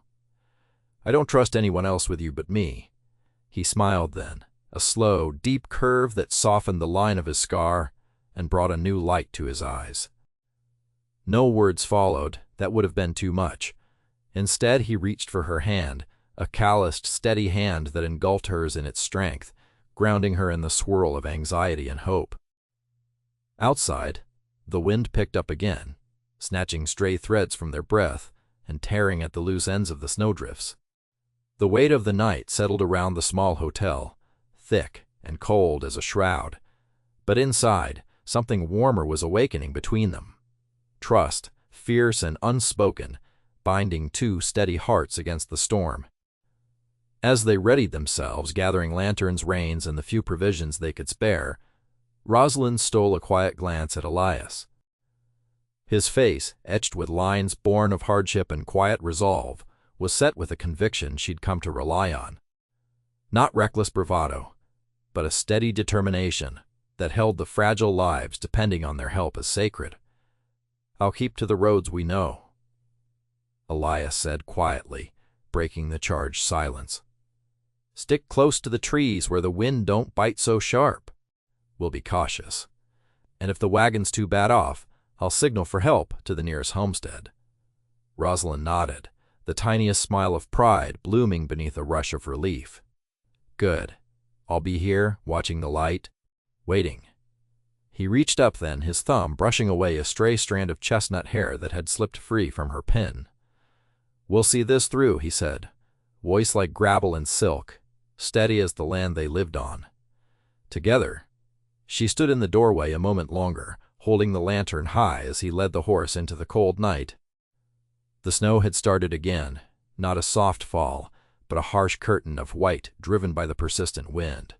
A: "I don't trust anyone else with you but me." He smiled then, a slow, deep curve that softened the line of his scar and brought a new light to his eyes. No words followed, that would have been too much. Instead, he reached for her hand, a calloused, steady hand that engulfed hers in its strength, grounding her in the swirl of anxiety and hope. Outside, the wind picked up again, snatching stray threads from their breath and tearing at the loose ends of the snowdrifts. The weight of the night settled around the small hotel, thick and cold as a shroud. But inside, something warmer was awakening between them. Trust, fierce and unspoken, binding two steady hearts against the storm. As they readied themselves, gathering lanterns, reins, and the few provisions they could spare, Rosalind stole a quiet glance at Elias. His face, etched with lines born of hardship and quiet resolve, was set with a conviction she'd come to rely on. Not reckless bravado, but a steady determination that held the fragile lives depending on their help as sacred. "I'll keep to the roads we know," Elias said quietly, breaking the charged silence. "Stick close to the trees where the wind don't bite so sharp. We'll be cautious. And if the wagon's too bad off, I'll signal for help to the nearest homestead." Rosalind nodded, the tiniest smile of pride blooming beneath a rush of relief. "Good. I'll be here, watching the light, waiting." He reached up then, his thumb brushing away a stray strand of chestnut hair that had slipped free from her pin. "We'll see this through," he said, voice like gravel and silk, steady as the land they lived on. Together, she stood in the doorway a moment longer, holding the lantern high as he led the horse into the cold night. The snow had started again, not a soft fall, but a harsh curtain of white driven by the persistent wind.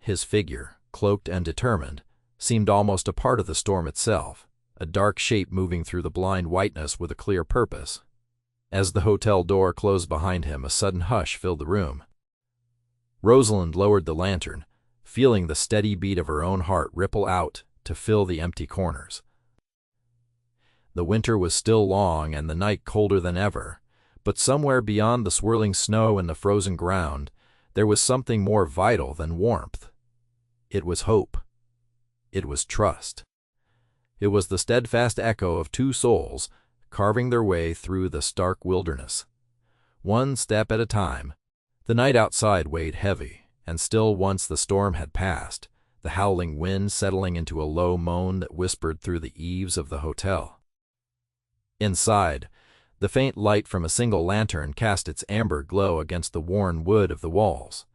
A: His figure, cloaked and determined, seemed almost a part of the storm itself, a dark shape moving through the blind whiteness with a clear purpose. As the hotel door closed behind him, a sudden hush filled the room. Rosalind lowered the lantern, feeling the steady beat of her own heart ripple out to fill the empty corners. The winter was still long and the night colder than ever, but somewhere beyond the swirling snow and the frozen ground, there was something more vital than warmth. It was hope. It was trust. It was the steadfast echo of two souls carving their way through the stark wilderness. One step at a time. The night outside weighed heavy, and still once the storm had passed, the howling wind settling into a low moan that whispered through the eaves of the hotel. Inside, the faint light from a single lantern cast its amber glow against the worn wood of the walls,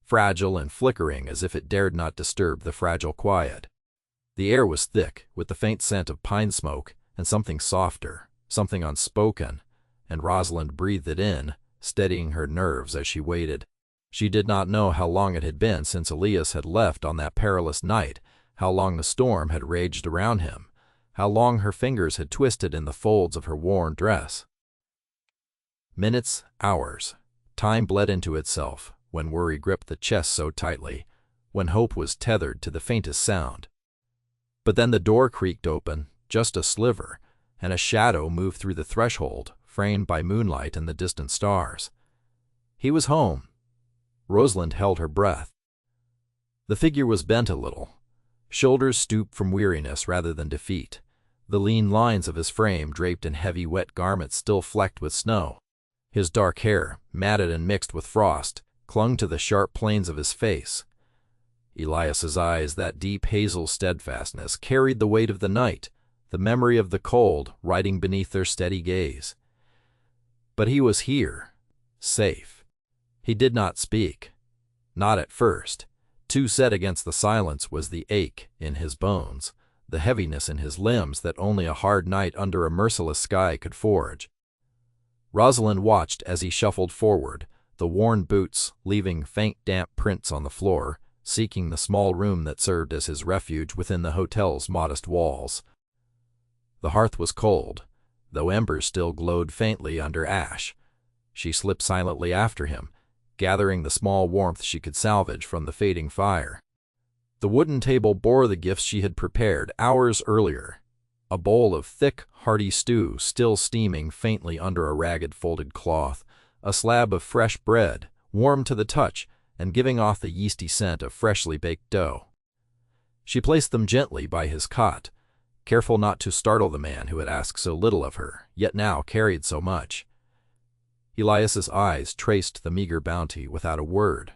A: fragile and flickering as if it dared not disturb the fragile quiet. The air was thick, with the faint scent of pine smoke and something softer, something unspoken, and Rosalind breathed it in, steadying her nerves as she waited. She did not know how long it had been since Elias had left on that perilous night, how long the storm had raged around him, how long her fingers had twisted in the folds of her worn dress. Minutes, hours. Time bled into itself when worry gripped the chest so tightly, when hope was tethered to the faintest sound. But then the door creaked open, just a sliver, and a shadow moved through the threshold, framed by moonlight and the distant stars. He was home. Rosalind held her breath. The figure was bent a little, shoulders stooped from weariness rather than defeat, the lean lines of his frame draped in heavy wet garments still flecked with snow. His dark hair, matted and mixed with frost, clung to the sharp planes of his face. Elias's eyes, that deep hazel steadfastness, carried the weight of the night, the memory of the cold riding beneath their steady gaze. But he was here, safe. He did not speak. Not at first. Too set against the silence was the ache in his bones, the heaviness in his limbs that only a hard night under a merciless sky could forge. Rosalind watched as he shuffled forward, the worn boots leaving faint damp prints on the floor, seeking the small room that served as his refuge within the hotel's modest walls. The hearth was cold, though embers still glowed faintly under ash. She slipped silently after him, gathering the small warmth she could salvage from the fading fire. The wooden table bore the gifts she had prepared hours earlier, a bowl of thick, hearty stew still steaming faintly under a ragged folded cloth, a slab of fresh bread, warm to the touch and giving off the yeasty scent of freshly baked dough. She placed them gently by his cot, careful not to startle the man who had asked so little of her, yet now carried so much. Elias's eyes traced the meager bounty without a word.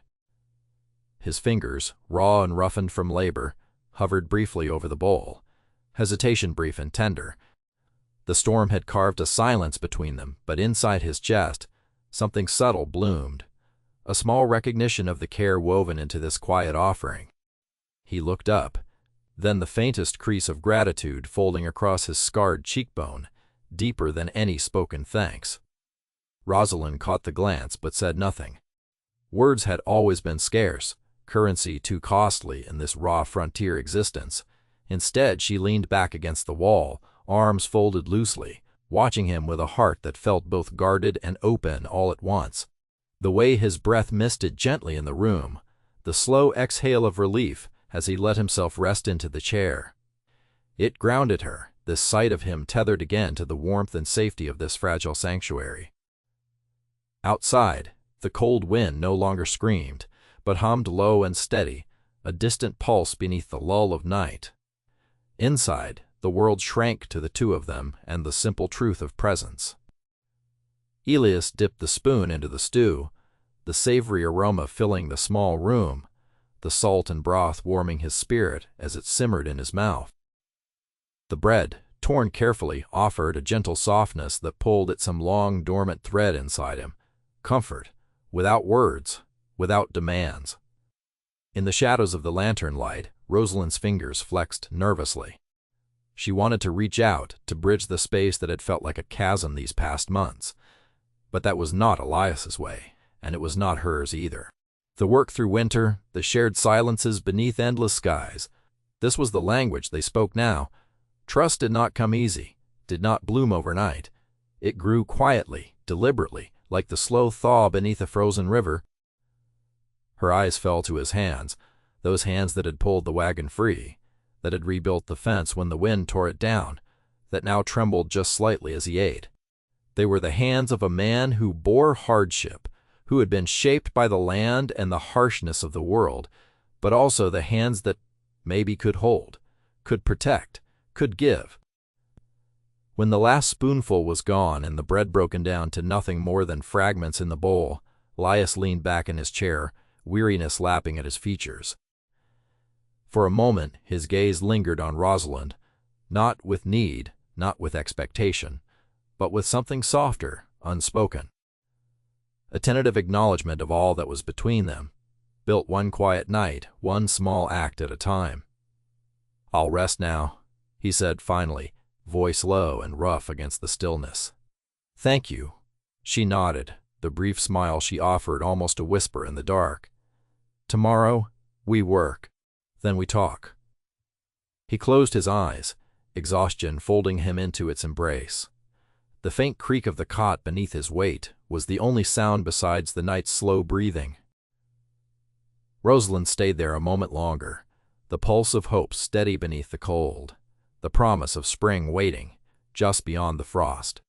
A: His fingers, raw and roughened from labor, hovered briefly over the bowl, hesitation brief and tender. The storm had carved a silence between them, but inside his chest, something subtle bloomed, a small recognition of the care woven into this quiet offering. He looked up, then the faintest crease of gratitude folding across his scarred cheekbone, deeper than any spoken thanks. Rosalind caught the glance but said nothing. Words had always been scarce, currency too costly in this raw frontier existence. Instead, she leaned back against the wall, arms folded loosely, watching him with a heart that felt both guarded and open all at once. The way his breath misted gently in the room, the slow exhale of relief as he let himself rest into the chair. It grounded her, this sight of him tethered again to the warmth and safety of this fragile sanctuary. Outside, the cold wind no longer screamed, but hummed low and steady, a distant pulse beneath the lull of night. Inside, the world shrank to the two of them and the simple truth of presence. Elias dipped the spoon into the stew, the savory aroma filling the small room, the salt and broth warming his spirit as it simmered in his mouth. The bread, torn carefully, offered a gentle softness that pulled at some long, dormant thread inside him. Comfort, without words, without demands. In the shadows of the lantern light, Rosalind's fingers flexed nervously. She wanted to reach out, to bridge the space that had felt like a chasm these past months. But that was not Elias's way, and it was not hers either. The work through winter, the shared silences beneath endless skies, This was the language they spoke now. Trust did not come easy, did not bloom overnight. It grew quietly, deliberately, like the slow thaw beneath a frozen river. Her eyes fell to his hands, those hands that had pulled the wagon free, that had rebuilt the fence when the wind tore it down, that now trembled just slightly as he ate. They were the hands of a man who bore hardship, who had been shaped by the land and the harshness of the world, but also the hands that maybe could hold, could protect, could give. When the last spoonful was gone and the bread broken down to nothing more than fragments in the bowl, Elias leaned back in his chair, weariness lapping at his features. For a moment his gaze lingered on Rosalind, not with need, not with expectation, but with something softer, unspoken. A tentative acknowledgment of all that was between them, built one quiet night, one small act at a time. "I'll rest now," he said finally, voice low and rough against the stillness. "Thank you." She nodded, the brief smile she offered almost a whisper in the dark. "Tomorrow, we work. Then we talk." He closed his eyes, exhaustion folding him into its embrace. The faint creak of the cot beneath his weight was the only sound besides the night's slow breathing. Rosalind stayed there a moment longer, the pulse of hope steady beneath the cold, the promise of spring waiting just beyond the frost.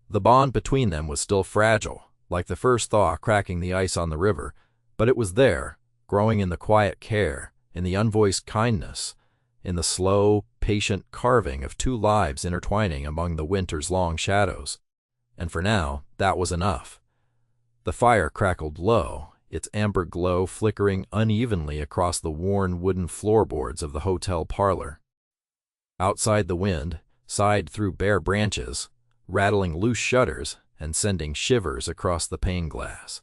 A: The bond between them was still fragile, like the first thaw cracking the ice on the river, but it was there, growing in the quiet care, in the unvoiced kindness, in the slow, patient carving of two lives intertwining among the winter's long shadows. And for now, that was enough. The fire crackled low, its amber glow flickering unevenly across the worn wooden floorboards of the hotel parlor. Outside the wind sighed through bare branches, rattling loose shutters and sending shivers across the pane glass.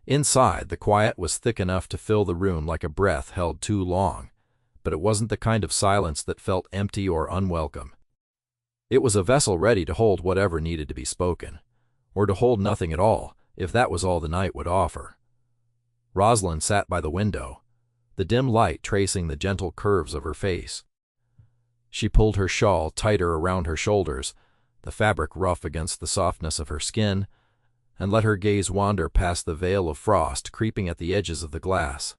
A: Inside, the quiet was thick enough to fill the room like a breath held too long, but it wasn't the kind of silence that felt empty or unwelcome. It was a vessel ready to hold whatever needed to be spoken, or to hold nothing at all, if that was all the night would offer. Rosalind sat by the window, the dim light tracing the gentle curves of her face. She pulled her shawl tighter around her shoulders, the fabric rough against the softness of her skin, and let her gaze wander past the veil of frost creeping at the edges of the glass.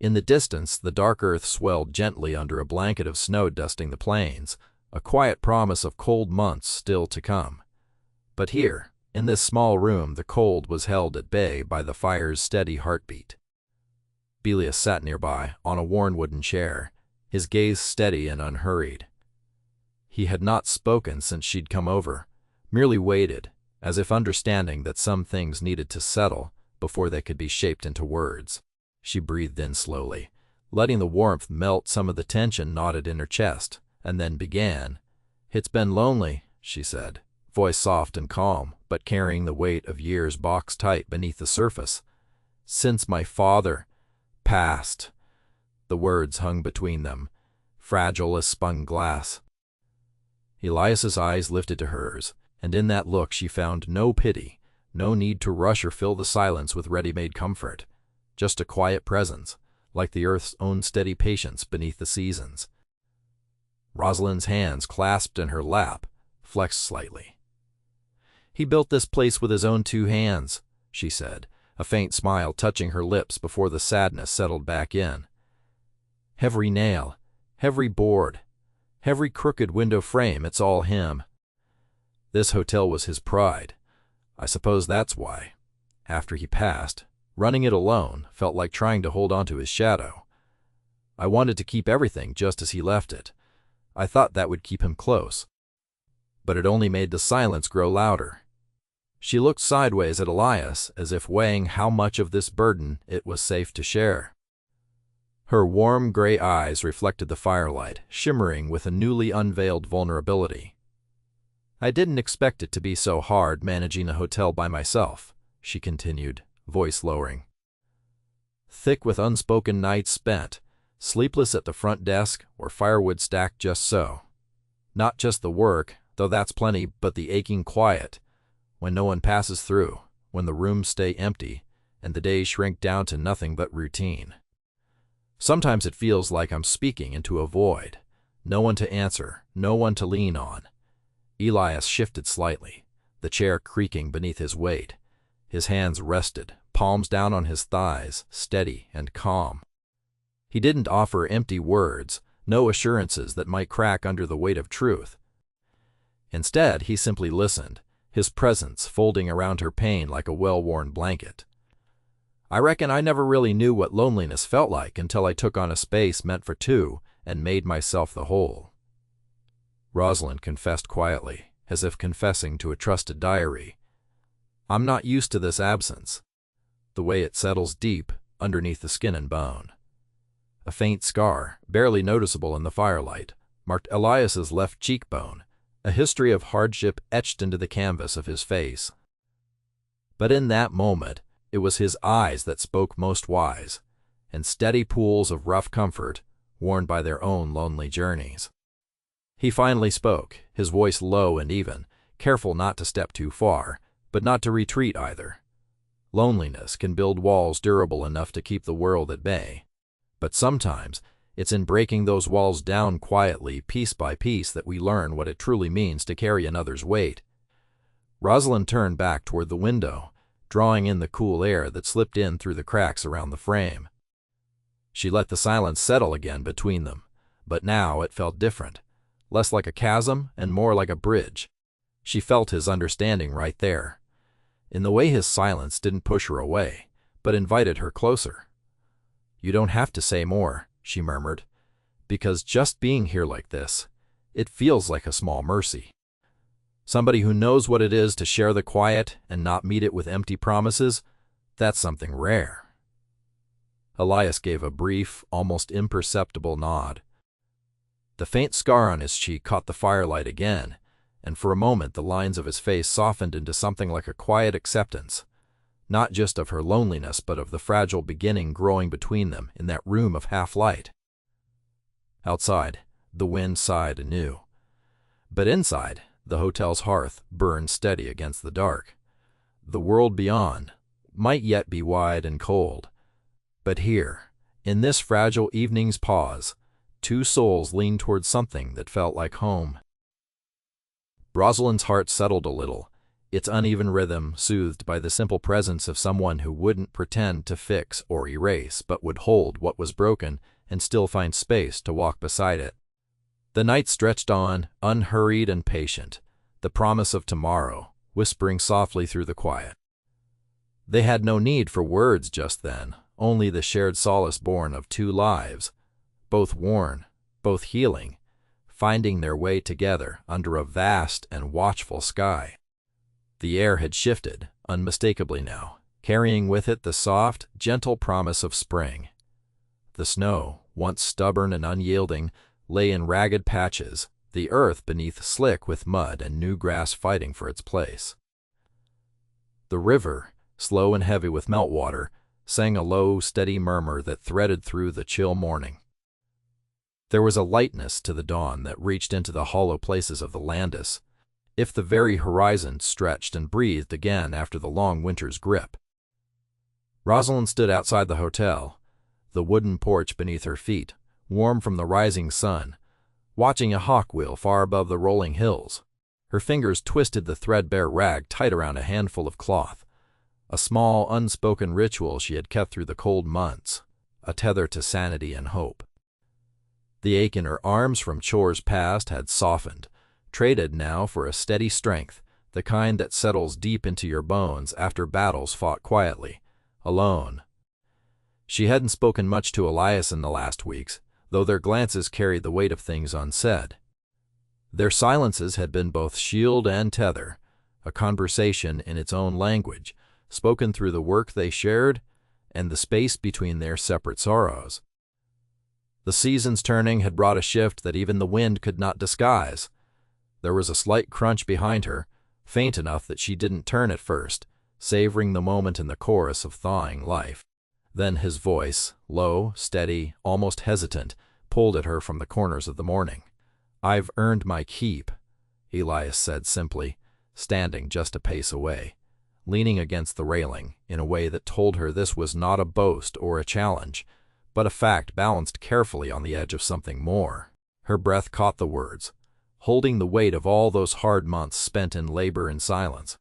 A: In the distance, the dark earth swelled gently under a blanket of snow dusting the plains, a quiet promise of cold months still to come. But here, in this small room, the cold was held at bay by the fire's steady heartbeat. Belius sat nearby, on a worn wooden chair, his gaze steady and unhurried. He had not spoken since she'd come over, merely waited, as if understanding that some things needed to settle before they could be shaped into words. She breathed in slowly, letting the warmth melt some of the tension knotted in her chest, and then began. "It's been lonely," she said, voice soft and calm, but carrying the weight of years boxed tight beneath the surface. "Since my father passed." The words hung between them, fragile as spun glass. Elias's eyes lifted to hers, and in that look she found no pity, no need to rush or fill the silence with ready-made comfort, just a quiet presence, like the earth's own steady patience beneath the seasons. Rosalind's hands clasped in her lap, flexed slightly. "He built this place with his own two hands," she said, a faint smile touching her lips before the sadness settled back in. "Every nail, every board, every crooked window frame, it's all him. This hotel was his pride. I suppose that's why, after he passed, running it alone felt like trying to hold onto his shadow. I wanted to keep everything just as he left it. I thought that would keep him close. But it only made the silence grow louder." She looked sideways at Elias, as if weighing how much of this burden it was safe to share. Her warm gray eyes reflected the firelight, shimmering with a newly unveiled vulnerability. "I didn't expect it to be so hard managing a hotel by myself," she continued, voice lowering. "Thick with unspoken nights spent, sleepless at the front desk or firewood stacked just so. Not just the work, though that's plenty, but the aching quiet, when no one passes through, when the rooms stay empty, and the days shrink down to nothing but routine. Sometimes it feels like I'm speaking into a void. No one to answer, no one to lean on. Elias shifted slightly, the chair creaking beneath his weight. His hands rested, palms down on his thighs, steady and calm. He didn't offer empty words, no assurances that might crack under the weight of truth. Instead, he simply listened, his presence folding around her pain like a well-worn blanket. I reckon I never really knew what loneliness felt like until I took on a space meant for two and made myself the whole. Rosalind confessed quietly, as if confessing to a trusted diary. I'm not used to this absence, the way it settles deep underneath the skin and bone. A faint scar, barely noticeable in the firelight, marked Elias's left cheekbone, a history of hardship etched into the canvas of his face. But in that moment, it was his eyes that spoke most wise, and steady pools of rough comfort, worn by their own lonely journeys. He finally spoke, his voice low and even, careful not to step too far, but not to retreat either. Loneliness can build walls durable enough to keep the world at bay. But sometimes, it's in breaking those walls down quietly, piece by piece, that we learn what it truly means to carry another's weight. Rosalind turned back toward the window, drawing in the cool air that slipped in through the cracks around the frame. She let the silence settle again between them, but now it felt different, less like a chasm and more like a bridge. She felt his understanding right there, in the way his silence didn't push her away, but invited her closer. You don't have to say more, she murmured, because just being here like this, it feels like a small mercy. Somebody who knows what it is to share the quiet and not meet it with empty promises, that's something rare. Elias gave a brief, almost imperceptible nod. The faint scar on his cheek caught the firelight again, and for a moment the lines of his face softened into something like a quiet acceptance, not just of her loneliness but of the fragile beginning growing between them in that room of half-light. Outside, the wind sighed anew. But inside, the hotel's hearth burned steady against the dark. The world beyond might yet be wide and cold, but here, in this fragile evening's pause, two souls leaned toward something that felt like home. Rosalind's heart settled a little, its uneven rhythm soothed by the simple presence of someone who wouldn't pretend to fix or erase but would hold what was broken and still find space to walk beside it. The night stretched on, unhurried and patient, the promise of tomorrow, whispering softly through the quiet. They had no need for words just then, only the shared solace born of two lives, both worn, both healing, finding their way together under a vast and watchful sky. The air had shifted, unmistakably now, carrying with it the soft, gentle promise of spring. The snow, once stubborn and unyielding, lay in ragged patches, the earth beneath slick with mud and new grass fighting for its place. The river, slow and heavy with meltwater, sang a low, steady murmur that threaded through the chill morning. There was a lightness to the dawn that reached into the hollow places of the Landis, if the very horizon stretched and breathed again after the long winter's grip. Rosalind stood outside the hotel, the wooden porch beneath her feet, warm from the rising sun, watching a hawk wheel far above the rolling hills. Her fingers twisted the threadbare rag tight around a handful of cloth, a small, unspoken ritual she had kept through the cold months, a tether to sanity and hope. The ache in her arms from chores past had softened, traded now for a steady strength, the kind that settles deep into your bones after battles fought quietly, alone. She hadn't spoken much to Elias in the last weeks, though their glances carried the weight of things unsaid. Their silences had been both shield and tether, a conversation in its own language, spoken through the work they shared and the space between their separate sorrows. The seasons turning had brought a shift that even the wind could not disguise. There was a slight crunch behind her, faint enough that she didn't turn at first, savoring the moment in the chorus of thawing life. Then his voice, low, steady, almost hesitant, pulled at her from the corners of the morning. "I've earned my keep," Elias said simply, standing just a pace away, leaning against the railing in a way that told her this was not a boast or a challenge, but a fact balanced carefully on the edge of something more. Her breath caught the words, holding the weight of all those hard months spent in labor and silence.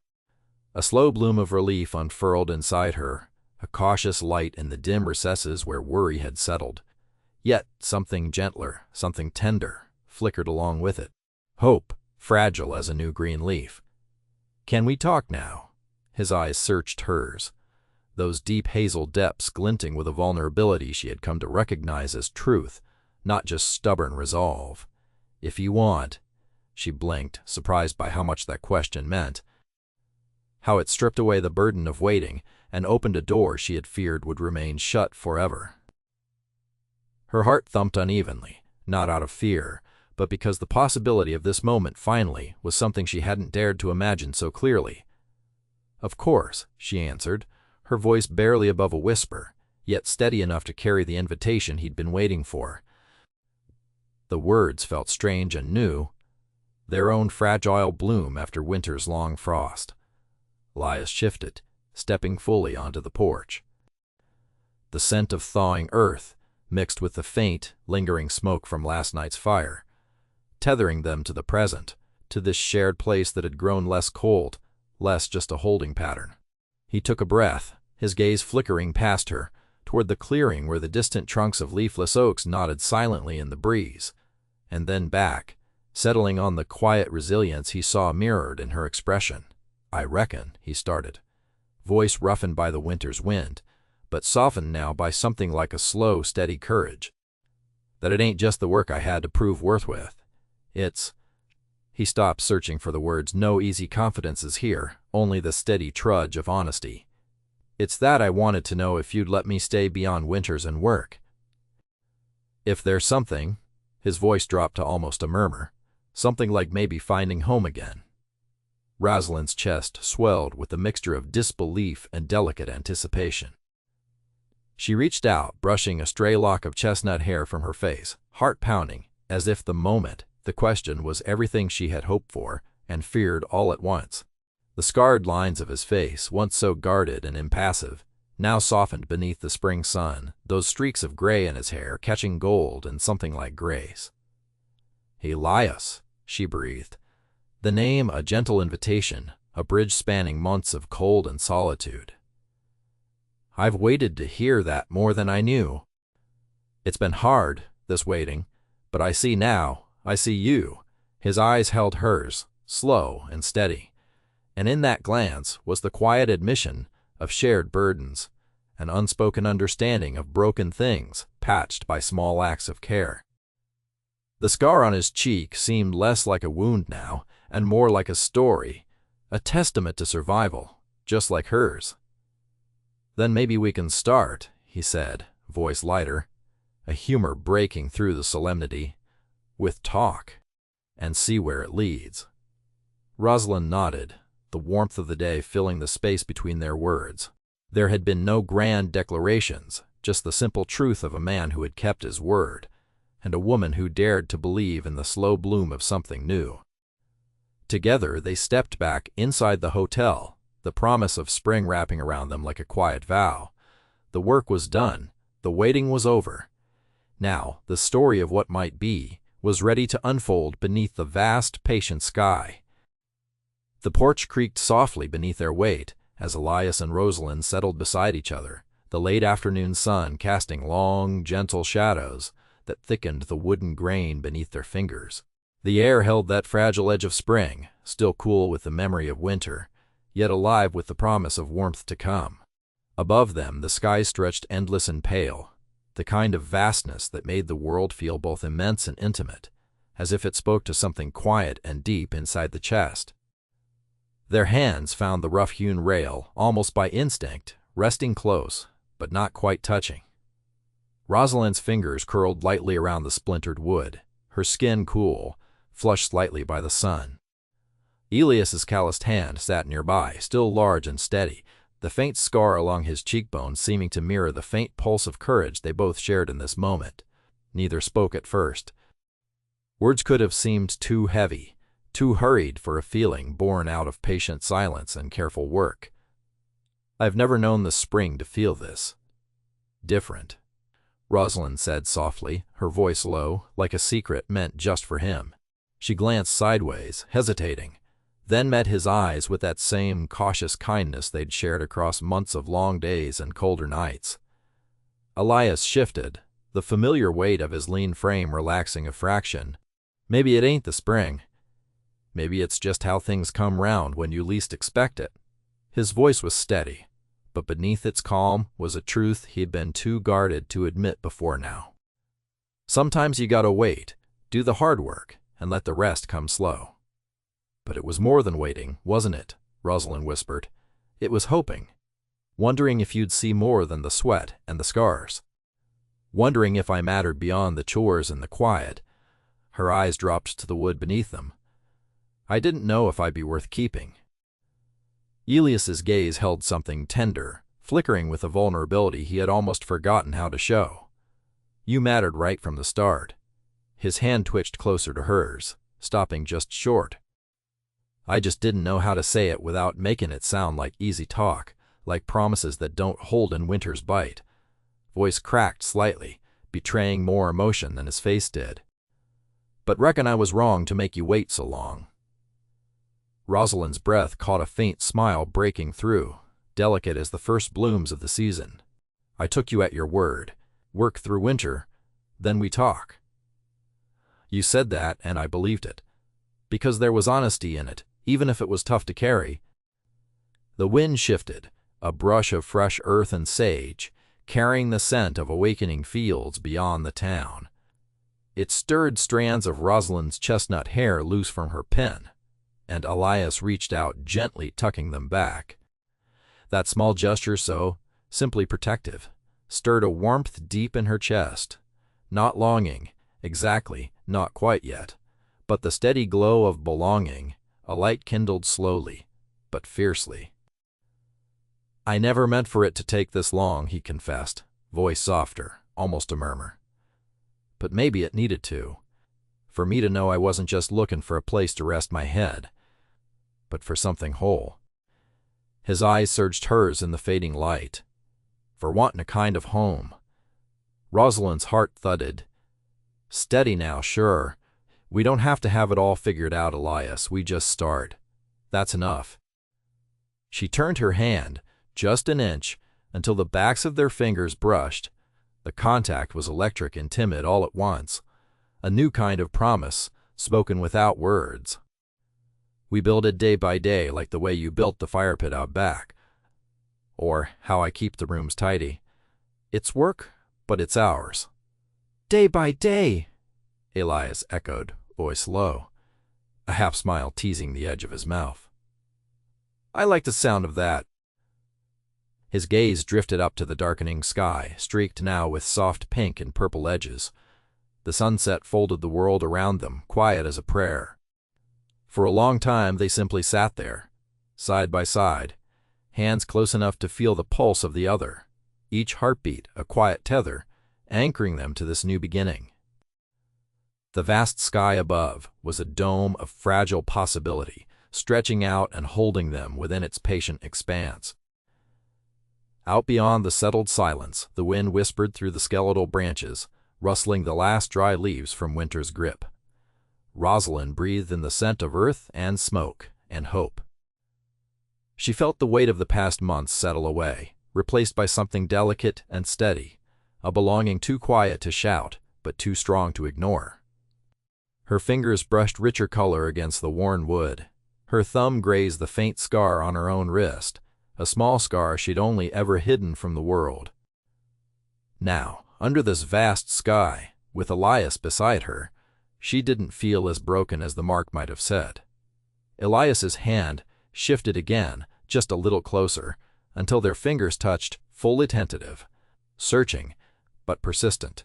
A: A slow bloom of relief unfurled inside her, a cautious light in the dim recesses where worry had settled. Yet something gentler, something tender, flickered along with it. Hope, fragile as a new green leaf. "Can we talk now?" His eyes searched hers, those deep hazel depths glinting with a vulnerability she had come to recognize as truth, not just stubborn resolve. "If you want." She blinked, surprised by how much that question meant, how it stripped away the burden of waiting and opened a door she had feared would remain shut forever. Her heart thumped unevenly, not out of fear, but because the possibility of this moment finally was something she hadn't dared to imagine so clearly. "Of course," she answered, her voice barely above a whisper, yet steady enough to carry the invitation he'd been waiting for. The words felt strange and new, their own fragile bloom after winter's long frost. Elias shifted, stepping fully onto the porch. The scent of thawing earth mixed with the faint, lingering smoke from last night's fire, tethering them to the present, to this shared place that had grown less cold, less just a holding pattern. He took a breath, his gaze flickering past her, toward the clearing where the distant trunks of leafless oaks nodded silently in the breeze, and then back, settling on the quiet resilience he saw mirrored in her expression. "I reckon," he started, voice roughened by the winter's wind, but softened now by something like a slow, steady courage, "that it ain't just the work I had to prove worth with. It's—" He stopped, searching for the words. No easy confidences here, only the steady trudge of honesty. "It's that I wanted to know if you'd let me stay beyond winters and work. If there's something," his voice dropped to almost a murmur, "something like maybe finding home again." Rosalind's chest swelled with a mixture of disbelief and delicate anticipation. She reached out, brushing a stray lock of chestnut hair from her face, heart pounding, as if the question was everything she had hoped for and feared all at once. The scarred lines of his face, once so guarded and impassive, now softened beneath the spring sun, those streaks of gray in his hair catching gold and something like grace. "Elias," she breathed. The name a gentle invitation, a bridge spanning months of cold and solitude. "I've waited to hear that more than I knew. It's been hard, this waiting, but I see now, I see you." His eyes held hers, slow and steady, and in that glance was the quiet admission of shared burdens, an unspoken understanding of broken things patched by small acts of care. The scar on his cheek seemed less like a wound now, and more like a story, a testament to survival, just like hers. "Then maybe we can start," he said, voice lighter, a humor breaking through the solemnity, "with talk, and see where it leads." Rosalind nodded, the warmth of the day filling the space between their words. There had been no grand declarations, just the simple truth of a man who had kept his word, and a woman who dared to believe in the slow bloom of something new. Together they stepped back inside the hotel, the promise of spring wrapping around them like a quiet vow. The work was done, the waiting was over. Now, the story of what might be was ready to unfold beneath the vast, patient sky. The porch creaked softly beneath their weight as Elias and Rosalind settled beside each other, the late afternoon sun casting long, gentle shadows that thickened the wooden grain beneath their fingers. The air held that fragile edge of spring, still cool with the memory of winter, yet alive with the promise of warmth to come. Above them, the sky stretched endless and pale, the kind of vastness that made the world feel both immense and intimate, as if it spoke to something quiet and deep inside the chest. Their hands found the rough-hewn rail, almost by instinct, resting close, but not quite touching. Rosalind's fingers curled lightly around the splintered wood, her skin cool, flushed slightly by the sun. Elias's calloused hand sat nearby, still large and steady, the faint scar along his cheekbone seeming to mirror the faint pulse of courage they both shared in this moment. Neither spoke at first. Words could have seemed too heavy, too hurried for a feeling born out of patient silence and careful work. "I've never known the spring to feel this different." Rosalind said softly, her voice low, like a secret meant just for him. She glanced sideways, hesitating, then met his eyes with that same cautious kindness they'd shared across months of long days and colder nights. Elias shifted, the familiar weight of his lean frame relaxing a fraction. Maybe it ain't the spring. Maybe it's just how things come round when you least expect it. His voice was steady, but beneath its calm was a truth he'd been too guarded to admit before now. Sometimes you gotta wait, do the hard work, and let the rest come slow. But it was more than waiting, wasn't it? Rosalind whispered. It was hoping. Wondering if you'd see more than the sweat and the scars. Wondering if I mattered beyond the chores and the quiet. Her eyes dropped to the wood beneath them. I didn't know if I'd be worth keeping. Elias's gaze held something tender, flickering with a vulnerability he had almost forgotten how to show. You mattered right from the start. His hand twitched closer to hers, stopping just short. I just didn't know how to say it without making it sound like easy talk, like promises that don't hold in winter's bite. Voice cracked slightly, betraying more emotion than his face did. But reckon I was wrong to make you wait so long. Rosalind's breath caught a faint smile breaking through, delicate as the first blooms of the season. I took you at your word. Work through winter, then we talk. You said that, and I believed it. Because there was honesty in it, even if it was tough to carry. The wind shifted, a brush of fresh earth and sage, carrying the scent of awakening fields beyond the town. It stirred strands of Rosalind's chestnut hair loose from her pin, and Elias reached out, gently tucking them back. That small gesture, so simply protective, stirred a warmth deep in her chest. Not longing, exactly, not quite yet, but the steady glow of belonging, a light kindled slowly, but fiercely. I never meant for it to take this long, he confessed, voice softer, almost a murmur. But maybe it needed to. For me to know I wasn't just looking for a place to rest my head, but for something whole. His eyes searched hers in the fading light. For wanting a kind of home. Rosalind's heart thudded. Steady now, sure. We don't have to have it all figured out, Elias. We just start. That's enough. She turned her hand, just an inch, until the backs of their fingers brushed. The contact was electric and timid all at once. A new kind of promise, spoken without words. We build it day by day, like the way you built the fire pit out back. Or how I keep the rooms tidy. It's work, but it's ours. Day by day, Elias echoed, voice low, a half smile teasing the edge of his mouth. I like the sound of that. His gaze drifted up to the darkening sky, streaked now with soft pink and purple edges. The sunset folded the world around them, quiet as a prayer. For a long time they simply sat there, side by side, hands close enough to feel the pulse of the other, each heartbeat a quiet tether, anchoring them to this new beginning. The vast sky above was a dome of fragile possibility, stretching out and holding them within its patient expanse. Out beyond the settled silence, the wind whispered through the skeletal branches, rustling the last dry leaves from winter's grip. Rosalind breathed in the scent of earth and smoke and hope. She felt the weight of the past months settle away, replaced by something delicate and steady, a belonging too quiet to shout, but too strong to ignore. Her fingers brushed richer color against the worn wood. Her thumb grazed the faint scar on her own wrist, a small scar she'd only ever hidden from the world. Now, under this vast sky, with Elias beside her, she didn't feel as broken as the mark might have said. Elias's hand shifted again, just a little closer, until their fingers touched, fully tentative, searching, but persistent.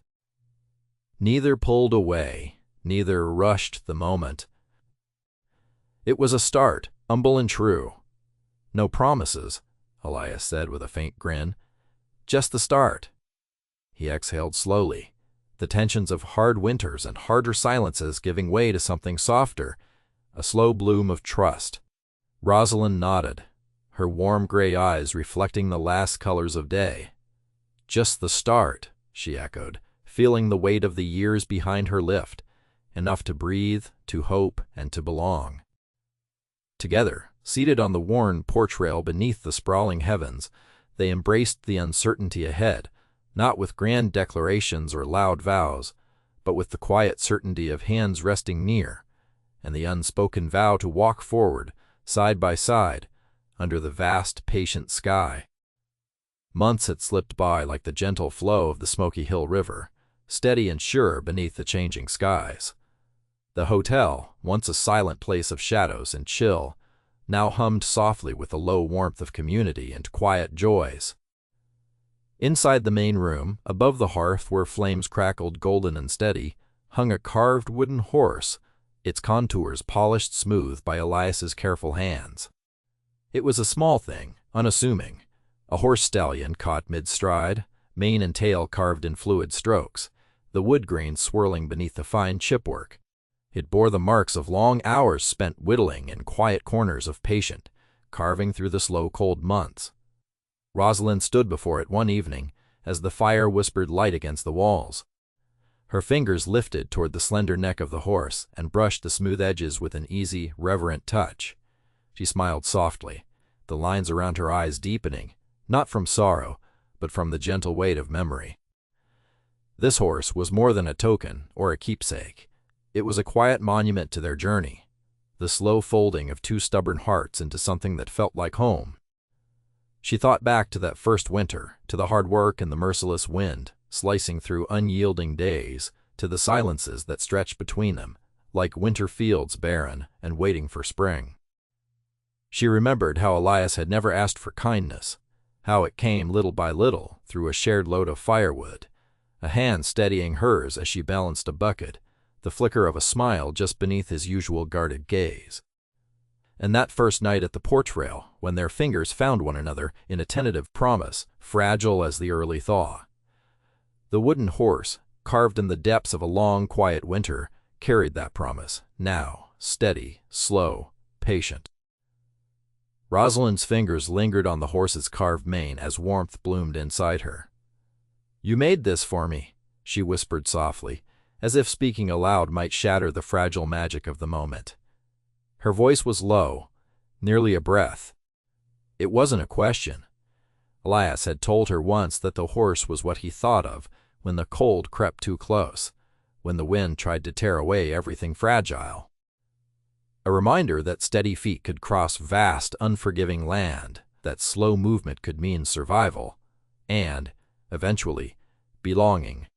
A: Neither pulled away, neither rushed the moment. It was a start, humble and true. No promises, Elias said with a faint grin. Just the start. He exhaled slowly, the tensions of hard winters and harder silences giving way to something softer, a slow bloom of trust. Rosalind nodded, her warm gray eyes reflecting the last colors of day. Just the start, she echoed, feeling the weight of the years behind her lift, enough to breathe, to hope, and to belong. Together, seated on the worn porch rail beneath the sprawling heavens, they embraced the uncertainty ahead, not with grand declarations or loud vows, but with the quiet certainty of hands resting near, and the unspoken vow to walk forward, side by side, under the vast, patient sky. Months had slipped by like the gentle flow of the Smoky Hill River, steady and sure beneath the changing skies. The hotel, once a silent place of shadows and chill, now hummed softly with the low warmth of community and quiet joys. Inside the main room, above the hearth where flames crackled golden and steady, hung a carved wooden horse, its contours polished smooth by Elias's careful hands. It was a small thing, unassuming, a horse stallion caught mid-stride, mane and tail carved in fluid strokes, the wood grain swirling beneath the fine chipwork. It bore the marks of long hours spent whittling in quiet corners of patient, carving through the slow cold months. Rosalind stood before it one evening as the fire whispered light against the walls. Her fingers lifted toward the slender neck of the horse and brushed the smooth edges with an easy, reverent touch. She smiled softly, the lines around her eyes deepening, not from sorrow, but from the gentle weight of memory. This horse was more than a token or a keepsake. It was a quiet monument to their journey, the slow folding of two stubborn hearts into something that felt like home. She thought back to that first winter, to the hard work and the merciless wind, slicing through unyielding days, to the silences that stretched between them, like winter fields barren and waiting for spring. She remembered how Elias had never asked for kindness, how it came little by little through a shared load of firewood, a hand steadying hers as she balanced a bucket, the flicker of a smile just beneath his usual guarded gaze. And that first night at the porch rail, when their fingers found one another in a tentative promise, fragile as the early thaw. The wooden horse, carved in the depths of a long, quiet winter, carried that promise, now, steady, slow, patient. Rosalind's fingers lingered on the horse's carved mane as warmth bloomed inside her. "You made this for me," she whispered softly, as if speaking aloud might shatter the fragile magic of the moment. Her voice was low, nearly a breath. It wasn't a question. Elias had told her once that the horse was what he thought of when the cold crept too close, when the wind tried to tear away everything fragile. A reminder that steady feet could cross vast, unforgiving land, that slow movement could mean survival, and, eventually, belonging.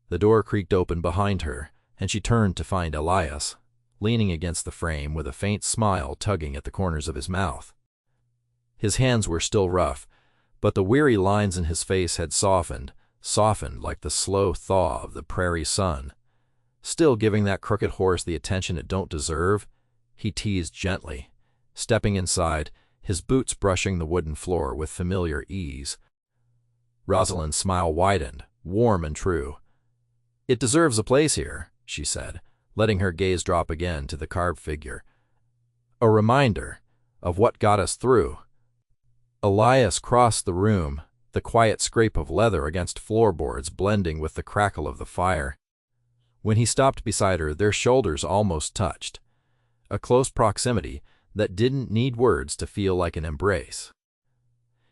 A: The door creaked open behind her, and she turned to find Elias, leaning against the frame with a faint smile tugging at the corners of his mouth. His hands were still rough, but the weary lines in his face had softened like the slow thaw of the prairie sun. Still giving that crooked horse the attention it don't deserve, he teased gently, stepping inside, his boots brushing the wooden floor with familiar ease. Rosalind's smile widened, warm and true. "It deserves a place here," she said, letting her gaze drop again to the carved figure. "A reminder of what got us through." Elias crossed the room, the quiet scrape of leather against floorboards blending with the crackle of the fire. When he stopped beside her, their shoulders almost touched, a close proximity that didn't need words to feel like an embrace.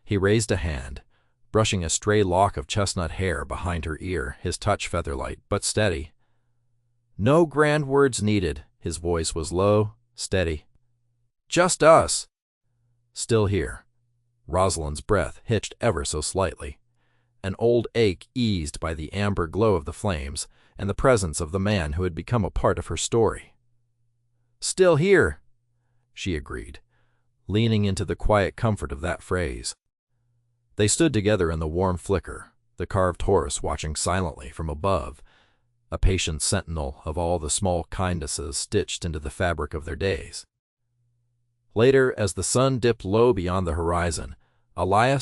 A: He raised a hand, brushing a stray lock of chestnut hair behind her ear, his touch featherlight but steady. "No grand words needed," his voice was low, steady. "Just us." Still here. Rosalind's breath hitched ever so slightly, an old ache eased by the amber glow of the flames and the presence of the man who had become a part of her story. "Still here," she agreed, leaning into the quiet comfort of that phrase. They stood together in the warm flicker, the carved horse watching silently from above, a patient sentinel of all the small kindnesses stitched into the fabric of their days. Later, as the sun dipped low beyond the horizon, Elias